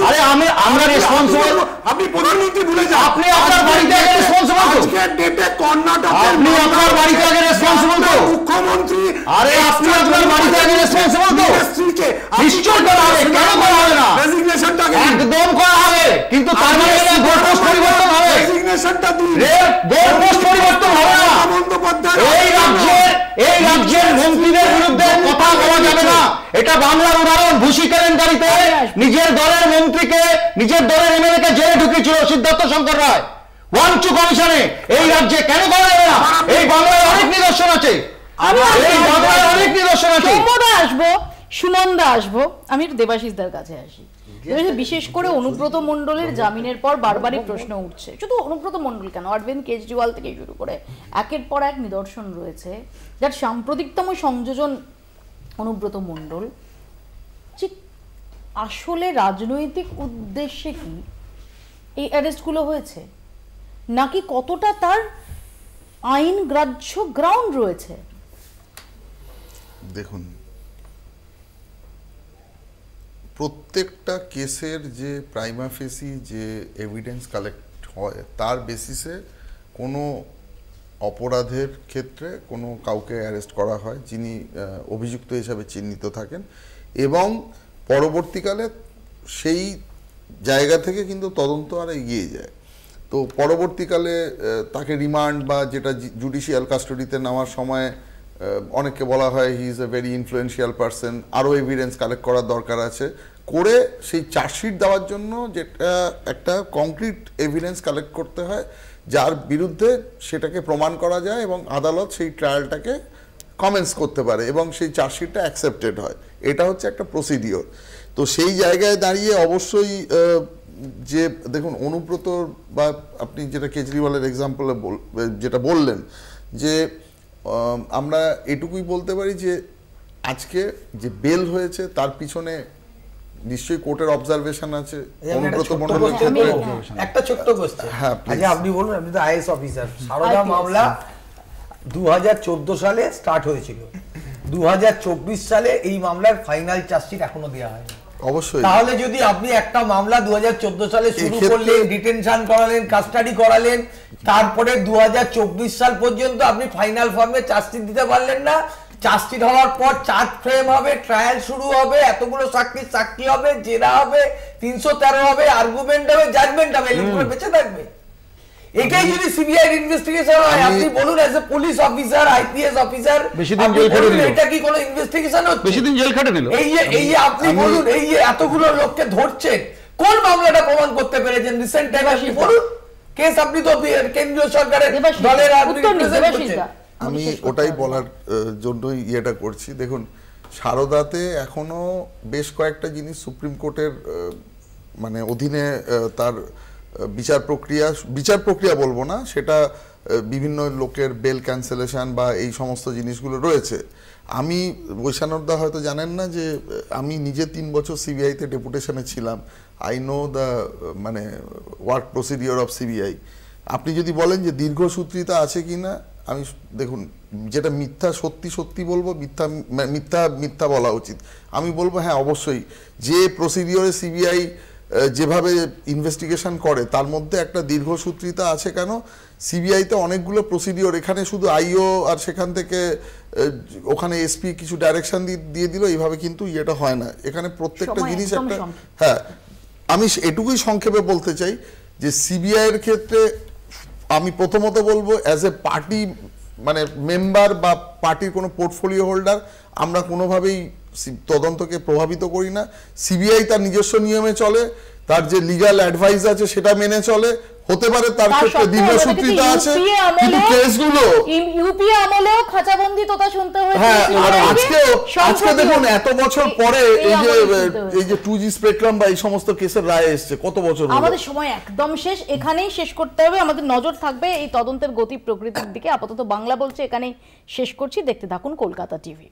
আরে আমরা রেসপন্সিবল, আপনি প্রধানমন্ত্রী ভুলে যান, আপনি আপনার বাড়িতে আগে রেসপন্সিবল তো, কর্ণাটক আপনি আপনার বাড়িতে আগে রেসপন্সিবল তো, মুখ্যমন্ত্রী, আরে আপনি আপনার বাড়িতে আগে রেসপন্সিবল তো, নিশ্চয় করা হবে, কেন করা হবে না? একদম করা হবে, কিন্তু তার মানে গোলপোস্ট পরিবর্তন হবে, গোলপোস্ট পরিবর্তন হবে না। এই রাজ্যের মন্ত্রীদের বিরুদ্ধে কথা বলা যাবে না। এটা বাংলার উদাহরণ, ভূষি কেলেঙ্কারিতে নিজের দলের মন্ত্রীকে, নিজের দলের এমএলএ কে জেলে ঢুকিয়েছিল সিদ্ধার্থ শঙ্কর রায়, 1-2 কমিশনে। এই রাজ্যে কেন করা যাবে না? এই বাংলায় অনেক নিদর্শন আছে, এই বাংলায় অনেক নিদর্শন আছে। সুমনদা আসবো, আমি একটু দেবাশিসদার কাছে আসি। বিশেষ করে অনুব্রত মণ্ডলের জামিনের পর বারবারই প্রশ্ন উঠছে, শুধু অনুব্রত মণ্ডল কেন, অরবিন্দ কেজরিওয়াল থেকে শুরু করে একের পর এক নিদর্শন রয়েছে যার সাম্প্রতিকতম সংযোজন অনুব্রত মণ্ডল। ঠিক আসলে রাজনৈতিক উদ্দেশ্যে কি এই অ্যারেস্টগুলো হয়েছে, নাকি কতটা তার আইন গ্রাহ্য গ্রাউন্ড রয়েছে? দেখুন, প্রত্যেকটা কেসের যে প্রাইমা ফেসি যে এভিডেন্স কালেক্ট হয় তার বেসিসে কোনো অপরাধের ক্ষেত্রে কোনো কাউকে অ্যারেস্ট করা হয় যিনি অভিযুক্ত হিসাবে চিহ্নিত থাকেন, এবং পরবর্তীকালে সেই জায়গা থেকে কিন্তু তদন্ত আর এগিয়ে যায়। তো পরবর্তীকালে তাকে রিমান্ড বা যেটা জুডিশিয়াল কাস্টডিতে নেওয়ার সময় অনেককে বলা হয় he is a very influential person, আরও এভিডেন্স কালেক্ট করার দরকার আছে, করে সেই চার্জশিট দেওয়ার জন্য যেটা একটা কংক্রিট এভিডেন্স কালেক্ট করতে হয় যার বিরুদ্ধে সেটাকে প্রমাণ করা যায় এবং আদালত সেই ট্রায়ালটাকে কমেন্স করতে পারে এবং সেই চার্জশিটটা অ্যাকসেপ্টেড হয়। এটা হচ্ছে একটা প্রসিডিওর। তো সেই জায়গায় দাঁড়িয়ে অবশ্যই যে দেখুন অনুব্রত বা আপনি যেটা কেজরিওয়ালের এক্সাম্পলে যেটা বললেন, যে আমরা এটুকুই বলতে পারি যে আজকে যে বেল হয়েছে তার পিছনে নিশ্চয়ই কোর্টের অবজারভেশন আছে। অনুব্রত মণ্ডলের একটা ছোট্ট কোশ্চেন, আচ্ছা আপনি বলুন, আপনি তো আইএস অফিসার, সারদা মামলা 2014 সালে স্টার্ট হয়েছিল, 2024 সালে এই মামলার ফাইনাল চার্জশিট এখনো দেওয়া হয়নি। অবশ্যই। তাহলে যদি আপনি একটা মামলা 2014 সালে শুরু করলেন, ডিটেনশন করালেন, কাস্টাডি করালেন, তারপরে 2024 সাল পর্যন্ত আপনি ফাইনাল ফর্মে চার্জশিট দিতে পারলেন না, চার্জশিট হওয়ার পর চার্জ ফ্রেম হবে, ট্রায়াল শুরু হবে, এতগুলো সাক্ষী হবে, জেরা হবে, 313 হবে, আর্গুমেন্ট হবে, জাজমেন্ট হবে, এগুলো বেঁচে থাকবে। এটাই যদি সিবিআই ইনভেস্টিগেশন হয়, আপনি বলুন as a police officer, IPS officer, বেশি দিন জেল খেটে দিল, এটা কি কোনো ইনভেস্টিগেশন হচ্ছে? বেশি দিন জেল খেটে দিল। এই যে আপনি বলুন, এই যে এতগুলো লোককে ধরছেন, কোন মামলাটা প্রমাণ করতে পেরেছেন রিসেন্ট টাইম? আপনি বলুন কেস, আপনি তো কেন্দ্রীয় সরকারের দলের রিপ্রেজেন্ট করছেন। আমি ওটাই বলার জন্যই ইয়েটা করছি। দেখুন সারদাতে এখনো বেশ কয়েকটা জিনিস সুপ্রিম কোর্টের মানে অধীনে তার বিচার প্রক্রিয়া বলবো না, সেটা বিভিন্ন লোকের বেল ক্যান্সেলেশন বা এই সমস্ত জিনিসগুলো রয়েছে। আমি বৈশানরদা হয়তো জানেন না যে আমি নিজে 3 বছর সিবিআইতে ডেপুটেশনে ছিলাম। আই নো দ্য মানে ওয়ার্ক প্রসিডিওর অফ সিবিআই। আপনি যদি বলেন যে দীর্ঘসূত্রিতা আছে কি না, আমি দেখুন যেটা মিথ্যা সত্যি বলবো, মিথ্যা বলা উচিত। আমি বলবো হ্যাঁ অবশ্যই যে প্রসিডিওরে সিবিআই যেভাবে ইনভেস্টিগেশন করে তার মধ্যে একটা দীর্ঘসূত্রিতা আছে। কেন? সিবিআইতে অনেকগুলো প্রসিডিওর, এখানে শুধু আইও আর সেখান থেকে ওখানে এসপি কিছু ডাইরেকশন দিয়ে দিল, এইভাবে কিন্তু ইয়েটা হয় না। এখানে প্রত্যেকটা জিনিস একটা, হ্যাঁ আমি এটুকুই সংক্ষেপে বলতে চাই যে সিবিআই এর ক্ষেত্রে আমি প্রথমত বলবো অ্যাজ এ পার্টি মানে মেম্বার বা পার্টির কোনো পোর্টফোলিও হোল্ডার আমরা কোনোভাবেই তদন্তকে প্রভাবিত করি না। সিবিআই তার নিজস্ব নিয়মে চলে, তার যে লিগ্যাল অ্যাডভাইস আছে সেটা মেনে চলে। হতে পারে তার ক্ষেত্রে দীর্ঘসূত্রিতা আছে, কিন্তু কেসগুলো ইউপিএ আমলেও খাঁচাবন্দি তোতা শুনতে হয়েছে। হ্যাঁ, আজকে দেখুন এত বছর পরে এই যে 2G স্পেকট্রাম বা এই সমস্ত কেসের রায় এসেছে, কত বছর হলো। আমাদের সময় একদম শেষ, এখানেই শেষ করতে হবে। আমাদের নজর থাকবে এই তদন্তের গতি প্রকৃতির দিকে। আপাতত বাংলা বলছে এখানেই শেষ করছি। দেখতে থাকুন কলকাতা টিভি।